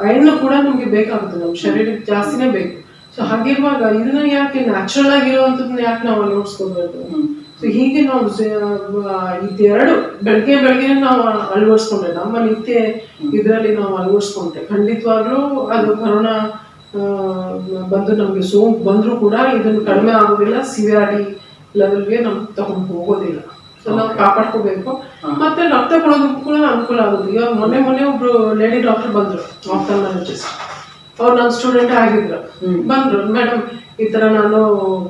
ಅಯನ್ ಕೂಡ ನಮ್ಗೆ ಬೇಕಾಗುತ್ತೆ, ನಮ್ಮ ಶರೀರಕ್ಕೆ ಜಾಸ್ತಿನೇ ಬೇಕು. ಸೊ ಹಾಗಿರುವಾಗ ಇದನ್ನ ಯಾಕೆ ನ್ಯಾಚುರಲ್ ಆಗಿರುವಂತದನ್ನ ಯಾಕೆ ನಾವು ಅಳವಡಿಸ್ಕೋಬೇಕು? ಸೊ ಹೀಗೆ ನಾವು ಇದೆರಡು ಬೆಳಗ್ಗೆ ನಾವು ಅಳವಡಿಸ್ಕೊಂಡ್ರೆ ನಮ್ಮ ನಿತ್ಯ ಇದರಲ್ಲಿ ನಾವು ಅಳವಡಿಸ್ಕೊಂಡ್ರೆ ಖಂಡಿತವಾಗ್ಲೂ ಅದು ಕೊರೋನಾ ಬಂದು ನಮ್ಗೆ ಸೋಂಕು ಬಂದ್ರೂ ಕೂಡ ಇದನ್ನು ಕಡಿಮೆ ಆಗೋದಿಲ್ಲ, ಸಿವಿಯಾರಿಟಿ ಲೆವೆಲ್ಗೆ ನಮ್ಗೆ ತಗೊಂಡು ಹೋಗೋದಿಲ್ಲ. ಸೊ ನಾವು ಕಾಪಾಡ್ಕೋಬೇಕು. ಮತ್ತೆ ರಕ್ತ ಕೊಡೋದಕ್ಕೂ ಕೂಡ ಅನುಕೂಲ ಆಗುತ್ತೆ. ಈಗ ಮೊನ್ನೆ ಒಬ್ರು ಲೇಡಿ ಡಾಕ್ಟರ್ ಬಂದ್ರು, ಆಫ್ಥಾಲ್ಮಾಲಜಿಸ್ಟ್. ಅವ್ರು ನನ್ನ ಸ್ಟೂಡೆಂಟ್ ಆಗಿದ್ರು. ಬಂದ್ರು, ಮೇಡಮ್ ಈ ತರ ನಾನು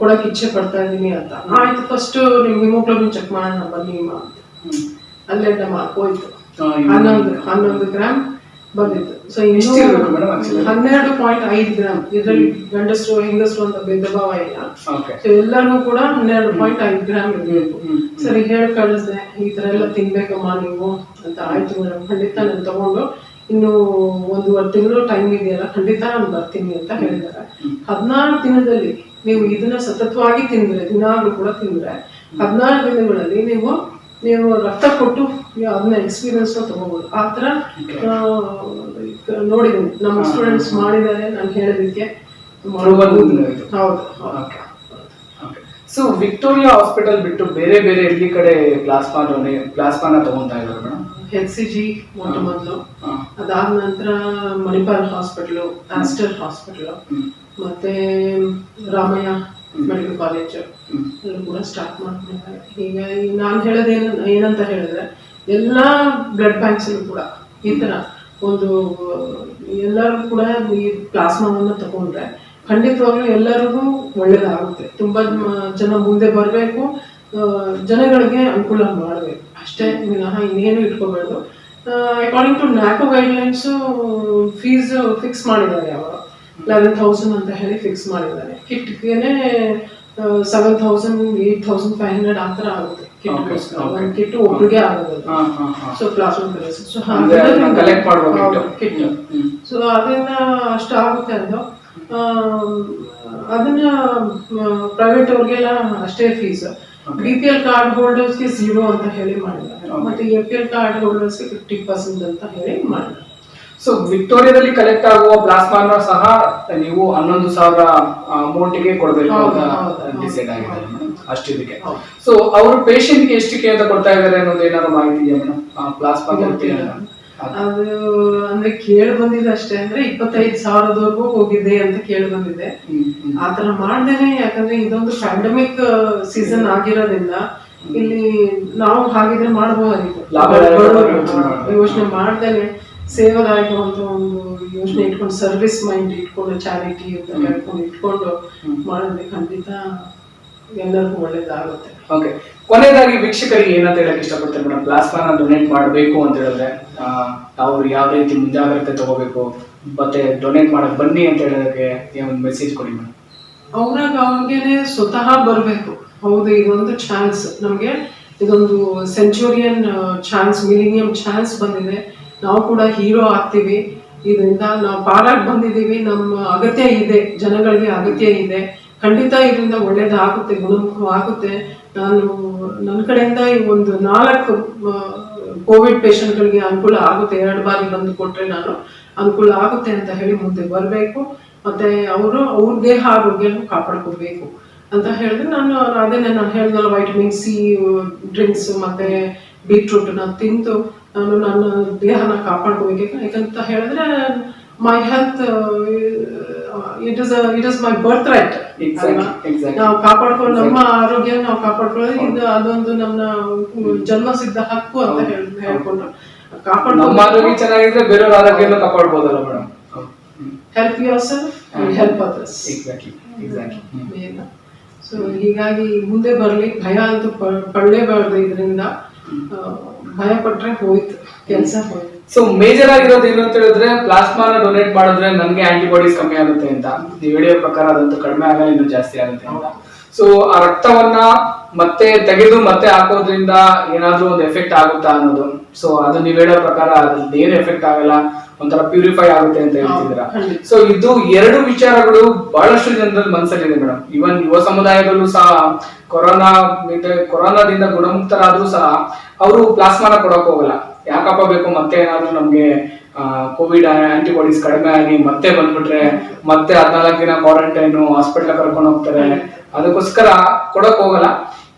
ಕೊಡಕ್ ಇಚ್ಛೆ ಪಡ್ತಾ ಇದ್ದೀನಿ ಅಂತ. ಆಯ್ತು, ಫಸ್ಟ್ ನಿಮ್ ಹಿಮೋಗ್ಲೋಬಿನ್ ಚೆಕ್ ಮಾಡೋಣ ಬನ್ನಿ ಅಂತ. ಅಲ್ಲೇ ಮಾರ್ಕ್ ಹೋಯ್ತು, 11 ಗ್ರಾಮ್ ಬಂದಿತ್ತು. So 12.5 gram. ಇದ್ರಲ್ಲಿ ಗಂಡಸರು ಹೆಂಗಸರು ಅಂತ ಭೇದ ಭಾವ ಇಲ್ಲ. ಸೊ ಎಲ್ಲರಿಗೂ ಕೂಡ 12.5 ಗ್ರಾಮ್ ಇರಬೇಕು. ಸರಿ ಹೇಳಿ ಕಳಿಸ್ದೆ, ಈ ತರ ಎಲ್ಲ ತಿನ್ಬೇಕಮ್ಮ ನೀವು ಅಂತ. ಆಯ್ತು ಮೇಡಮ್, ಖಂಡಿತ ನಾನು ತಗೊಂಡು ಇನ್ನು 1.5 ತಿಂಗಳು ಟೈಮ್ ಇದೆಯಲ್ಲ, ಖಂಡಿತ ನಾನು ಬರ್ತೀನಿ ಅಂತ ಹೇಳಿದ್ದಾರೆ. 14 ದಿನದಲ್ಲಿ ನೀವು ಇದನ್ನ ಸತತವಾಗಿ ತಿಂದ್ರೆ, ದಿನಾಗ್ಲೂ ಕೂಡ ತಿಂದ್ರೆ 14 ದಿನಗಳಲ್ಲಿ ನೀವು ರಕ್ತ ಕೊಟ್ಟು ಅದನ್ನ ಎಕ್ಸ್ಪೀರಿಯನ್ಸ್ ತಗೋಬಹುದು. ಆ ತರ ನೋಡಿದ್ದೀನಿ, ನಮ್ಮ ಸ್ಟೂಡೆಂಟ್ಸ್ ಮಾಡಿದ್ದಾರೆ, ನಾನು ಹೇಳೋದಕ್ಕೆ. ಹೌದು. ಸೊ ವಿಕ್ಟೋರಿಯಾ ಹಾಸ್ಪಿಟಲ್ ಬಿಟ್ಟು ಬೇರೆ ಎಲ್ಲಿ ಕಡೆ ಪ್ಲಾಸ್ಮಾನ ತಗೊಂತಾ ಇದ್ದಾರೆ ಮೇಡಮ್? HCG ಮೊದಲು, ಅದಾದ ನಂತರ ಮಣಿಪಾಲ್ ಹಾಸ್ಪಿಟಲ್, ಆಸ್ಟರ್ ಹಾಸ್ಪಿಟಲ್, ಮತ್ತೆ ರಾಮಯ್ಯ ಮೆಡಿಕಲ್ ಕಾಲೇಜ್ ಎಲ್ಲೂ ಕೂಡ ಸ್ಟಾರ್ಟ್ ಮಾಡ್ಕೊಂಡಿದ್ದಾರೆ. ಈಗ ನಾನು ಏನಂತ ಹೇಳಿದ್ರೆ, ಎಲ್ಲಾ ಬ್ಲಡ್ ಬ್ಯಾಂಕ್ಸ್ ಕೂಡ ಈ ತರ ಒಂದು ಎಲ್ಲರೂ ಕೂಡ ಈ ಪ್ಲಾಸ್ಮಾವನ್ನ ತಗೊಂಡ್ರೆ ಖಂಡಿತವಾಗ್ಲೂ ಎಲ್ಲರಿಗೂ ಒಳ್ಳೇದಾಗುತ್ತೆ. ತುಂಬಾ ಜನ ಮುಂದೆ ಬರಬೇಕು, ಜನಗಳಿಗೆ ಅನುಕೂಲ ಮಾಡಬೇಕು ಅಷ್ಟೇ, ವಿನಃ ಇನ್ನೇನು ಇಟ್ಕೋಬೇಕು. According to NAAC guidelines fees fix ಮಾಡಿದ್ದಾರೆ. ಅವರು 11,000 ಅಂತ ಹೇಳಿ ಫಿಕ್ಸ್ ಮಾಡಿದ್ದಾರೆ. ಕಿಟ್ಗೆನೆ 7,000, 8,500 ಆ ಥರ ಆಗುತ್ತೆ. ಒಂದು ಕಿಟ್ ಒಬ್ರಿಗೆ ಆಗೋದು. So plasma therapy kit. So ಅದನ್ನ ಅಷ್ಟು ಆಗುತ್ತೆ. ಅದು ಅದನ್ನ ಪ್ರೈವೇಟ್ ಅವ್ರಿಗೆಲ್ಲ ಅಷ್ಟೇ ಫೀಸ್. BPL ಕಾರ್ಡ್ ಹೋಲ್ಡರ್ಸ್ಗೆ 0 ಅಂತ ಹೇಳಿ ಮಾಡಿದ್ದಾರೆ. ಮತ್ತೆ APL ಕಾರ್ಡ್ ಹೋಲ್ಡರ್ಸ್ಗೆ 50% ಅಂತ ಹೇಳಿ ಮಾಡಿದ್ದಾರೆ. ಸೊ ವಿಕ್ಟೋರಿಯಾದಲ್ಲಿ ಕಲೆಕ್ಟ್ ಆಗುವ ಪ್ಲಾಸ್ಮಾನ ಸಹ ನೀವು 11,000 ಅಮೌಂಟ್ಗೆ ಕೊಡಬೇಕು ಅಂತ ಡಿಸೈಡ್ ಆಗಿದೆ ಅಷ್ಟಿದಕ್ಕೆ. ಸೊ ಅವರು ಪೇಷಂಟ್ಗೆ ಎಷ್ಟಕ್ಕೆ ಅಂತ ಕೊಡ್ತಾ ಇದ್ದಾರೆ ಅನ್ನೋದು ಏನಾದ್ರು ಮಾಹಿತಿ ಇದೆಯಾ ಮೇಡಮ್? ಪ್ಲಾಸ್ಮಾ ಅದು ಅಂದ್ರೆ ಕೇಳಿ ಬಂದಿದೆ ಅಷ್ಟೇ. ಅಂದ್ರೆ 25,000 ಹೋಗಿದೆ ಅಂತ ಕೇಳಿ ಬಂದಿದೆ. ಆತರ ಮಾಡ್ದೇನೆ, ಯಾಕಂದ್ರೆ ಇದೊಂದು ಪ್ಯಾಂಡಮಿಕ್ ಸೀಸನ್ ಆಗಿರೋದ್ರಿಂದ ಇಲ್ಲಿ ನಾವು ಹಾಗಿದ್ರೆ ಮಾಡಬಹುದಾಗಿತ್ತು. ಯೋಚನೆ ಮಾಡ್ದೇನೆ ಸೇವಾದಾಯಕವಂತ ಒಂದು ಯೋಚನೆ ಇಟ್ಕೊಂಡು, ಸರ್ವಿಸ್ ಮೈಂಡ್ ಇಟ್ಕೊಂಡು, ಚಾರಿಟಿ ಅಂತ ಹೇಳ್ಕೊಂಡು ಇಟ್ಕೊಂಡು ಮಾಡಿದ್ರೆ ಖಂಡಿತ ಎಲ್ಲರಿಗೂ ಒಳ್ಳೇದಾಗುತ್ತೆ. ಓಕೆ, ಕೊನೆಯದಾಗಿ ವೀಕ್ಷಕರಿಗೆ ಏನಂತ ಹೇಳಕ್ ಇಷ್ಟಪಡ್ತಾರೆ ಮೇಡಮ್? ಪ್ಲಾಸ್ಮಾನ ಡೊನೇಟ್ ಮಾಡಬೇಕು ಅಂತ ಹೇಳಿದ್ರೆ ಅವ್ರು ಯಾವ ರೀತಿ ಮುಂಜಾಗ್ರತೆ ತಗೋಬೇಕು, ಮತ್ತೆ ಡೊನೇಟ್ ಮಾಡಕ್ ಬನ್ನಿ ಅಂತ ಹೇಳೋದಕ್ಕೆ ಒಂದು ಮೆಸೇಜ್ ಕೊಡಿ ಮೇಡಮ್. ಅವ್ರಿಗೇನೆ ಸ್ವತಃ ಬರಬೇಕು. ಹೌದು, ಇದೊಂದು ಚಾನ್ಸ್ ನಮಗೆ, ಇದೊಂದು ಸೆಂಚುರಿಯನ್ ಚಾನ್ಸ್, ಮಿಲಿನಿಯಂ ಚಾನ್ಸ್ ಬಂದಿದೆ. ನಾವು ಕೂಡ ಹೀರೋ ಆಗ್ತೀವಿ. ಇದರಿಂದ ನಾವು ಪಾರಾಗಿ ಬಂದಿದ್ದೀವಿ. ನಮ್ಮ ಅಗತ್ಯ ಇದೆ, ಜನಗಳಿಗೆ ಅಗತ್ಯ ಇದೆ. ಖಂಡಿತ ಇದರಿಂದ ಒಳ್ಳೇದಾಗುತ್ತೆ, ಗುಣಮುಖವಾಗುತ್ತೆ. ನಾನು ನನ್ನ ಕಡೆಯಿಂದ ಈ ಒಂದು 4 ಕೋವಿಡ್ ಪೇಷಂಟ್ಗಳಿಗೆ ಅನುಕೂಲ ಆಗುತ್ತೆ. 2 ಬಾರಿ ಬಂದು ಕೊಟ್ರೆ ನಾನು ಅನುಕೂಲ ಆಗುತ್ತೆ ಅಂತ ಹೇಳಿ ಮುಂದೆ ಬರಬೇಕು. ಮತ್ತೆ ಅವರು ಅವ್ರ ದೇಹ ಆರೋಗ್ಯನೂ ಕಾಪಾಡ್ಕೋಬೇಕು ಅಂತ ಹೇಳಿದ್ರೆ ನಾನು ಹೇಳಿದ್ನಲ್ಲ, ವೈಟಮಿನ್ ಸಿ ಡ್ರಿಂಕ್ಸ್ ಮತ್ತೆ ಬೀಟ್ರೂಟ್ನ ತಿಂದು ನಾನು ನನ್ನ ದೇಹನ ಕಾಪಾಡ್ಕೋಬೇಕು. ಯಾಕಂತ ಹೇಳಿದ್ರೆ my health it is my birth right. ನಾವು ಕಾಪಾಡ್ಕೊಂಡು ನಮ್ಮ ಆರೋಗ್ಯ ನಾವು ಕಾಪಾಡ್ಕೊಳ್ಳೋದು ಇದು ಅದೊಂದು ನಮ್ಮ ಜನ್ಮ ಸಿದ್ಧ ಹಕ್ಕು ಅಂತ ಹೇಳ್ಕೊಂಡ್ರು. ನಮ್ಮ ಆರೋಗ್ಯ ಚೆನ್ನಾಗಿದ್ರೆ ಬೇರೆಯವ್ರ ಆರೋಗ್ಯನ ಕಾಪಾಡ್ಬೋದಲ್ಲ madam. Help yourself and help others. So ಹೀಗಾಗಿ ಮುಂದೆ ಬರ್ಲಿ, ಭಯ ಅಂತೂ ಪಡಲೇಬಾರ್ದು. ಇದರಿಂದ ಭಯ ಪಟ್ರೆ ಹೋಯ್ತು, ಕೆಲಸ ಹೋಯ್ತು. ಸೊ ಮೇಜರ್ ಆಗಿರೋದು ಏನು ಅಂತ ಹೇಳಿದ್ರೆ, ಪ್ಲಾಸ್ಮಾನ ಡೊನೇಟ್ ಮಾಡಿದ್ರೆ ನನ್ಗೆ ಆಂಟಿಬಾಡೀಸ್ ಕಮ್ಮಿ ಆಗುತ್ತೆ ಅಂತ. ನೀವು ಹೇಳೋ ಪ್ರಕಾರ ಅದಂತೂ ಕಡಿಮೆ ಆಗಲ್ಲ, ಇನ್ನೂ ಜಾಸ್ತಿ ಆಗುತ್ತೆ ಅಂತ. ಸೊ ಆ ರಕ್ತವನ್ನ ಮತ್ತೆ ತೆಗೆದು ಮತ್ತೆ ಹಾಕೋದ್ರಿಂದ ಏನಾದ್ರೂ ಒಂದು ಎಫೆಕ್ಟ್ ಆಗುತ್ತಾ ಅನ್ನೋದು. ಸೊ ಅದು ನೀವು ಹೇಳೋ ಪ್ರಕಾರ ಅದ್ರಲ್ಲಿ ಏನು ಎಫೆಕ್ಟ್ ಆಗಲ್ಲ, ಒಂಥರ ಪ್ಯೂರಿಫೈ ಆಗುತ್ತೆ ಅಂತ ಹೇಳ್ತಿದ್ದೀರಾ. ಸೊ ಇದು ಎರಡು ವಿಚಾರಗಳು ಬಹಳಷ್ಟು ಜನರಲ್ಲಿ ಮನಸ್ಸಲ್ಲಿದೆ ಮೇಡಮ್. ಇವನ್ ಯುವ ಸಮುದಾಯದಲ್ಲೂ ಸಹ ಕೊರೋನಾದಿಂದ ಗುಣಮುಕ್ತರಾದ್ರೂ ಸಹ ಅವರು ಪ್ಲಾಸ್ಮಾನ ಕೊಡಕ್ ಹೋಗಲ್ಲ. ಯಾಕಪ್ಪ ಬೇಕು, ಮತ್ತೆ ಏನಾದ್ರೂ ನಮ್ಗೆ ಕೋವಿಡ್ ಆಂಟಿಬಾಡೀಸ್ ಕಡಿಮೆ ಆಗಿ ಮತ್ತೆ ಬಂದ್ಬಿಟ್ರೆ ಮತ್ತೆ 14 ದಿನ ಕ್ವಾರಂಟೈನು, ಹಾಸ್ಪಿಟಲ್ ಕರ್ಕೊಂಡು ಹೋಗ್ತಾರೆ, ಅದಕ್ಕೋಸ್ಕರ ಕೊಡಕ್ ಹೋಗಲ್ಲ.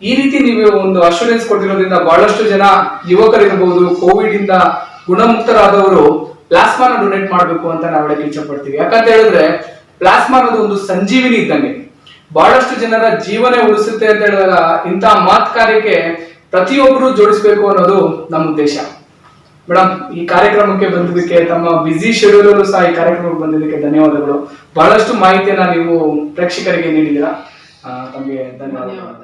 ಈ ರೀತಿ ನೀವು ಒಂದು ಅಶ್ಯೂರೆನ್ಸ್ ಕೊಟ್ಟಿರೋದ್ರಿಂದ ಬಹಳಷ್ಟು ಜನ ಯುವಕರಿರ್ಬಹುದು, ಕೋವಿಡ್ ಇಂದ ಗುಣಮುಕ್ತರಾದವರು ಪ್ಲಾಸ್ಮಾನ ಡೊನೇಟ್ ಮಾಡ್ಬೇಕು ಅಂತ ನಾವು ಹೇಳಕ್ ಇಚ್ಛೆ ಪಡ್ತೀವಿ. ಯಾಕಂತ ಹೇಳಿದ್ರೆ ಪ್ಲಾಸ್ಮಾ ಅನ್ನೋದು ಒಂದು ಸಂಜೀವಿನಿ ಇದ್ದಂಗೆ, ಬಹಳಷ್ಟು ಜನರ ಜೀವನ ಉಳಿಸುತ್ತೆ ಅಂತ ಹೇಳಿದಾಗ ಇಂತಹ ಮಾತ್ ಕಾರ್ಯಕ್ಕೆ ಪ್ರತಿಯೊಬ್ಬರು ಜೋಡಿಸ್ಬೇಕು ಅನ್ನೋದು ನಮ್ಮ ಉದ್ದೇಶ. ಮೇಡಮ್, ಈ ಕಾರ್ಯಕ್ರಮಕ್ಕೆ ಬಂದಿದ್ದಕ್ಕೆ, ತಮ್ಮ ಬ್ಯುಸಿ ಶೆಡ್ಯೂಲ್ ಸಹ ಈ ಕಾರ್ಯಕ್ರಮಕ್ಕೆ ಬಂದಿದ್ದಕ್ಕೆ ಧನ್ಯವಾದಗಳು. ಬಹಳಷ್ಟು ಮಾಹಿತಿಯನ್ನ ನೀವು ಪ್ರೇಕ್ಷಕರಿಗೆ ನೀಡಿದ್ದೀರಾ, ತಮಗೆ ಧನ್ಯವಾದಗಳು.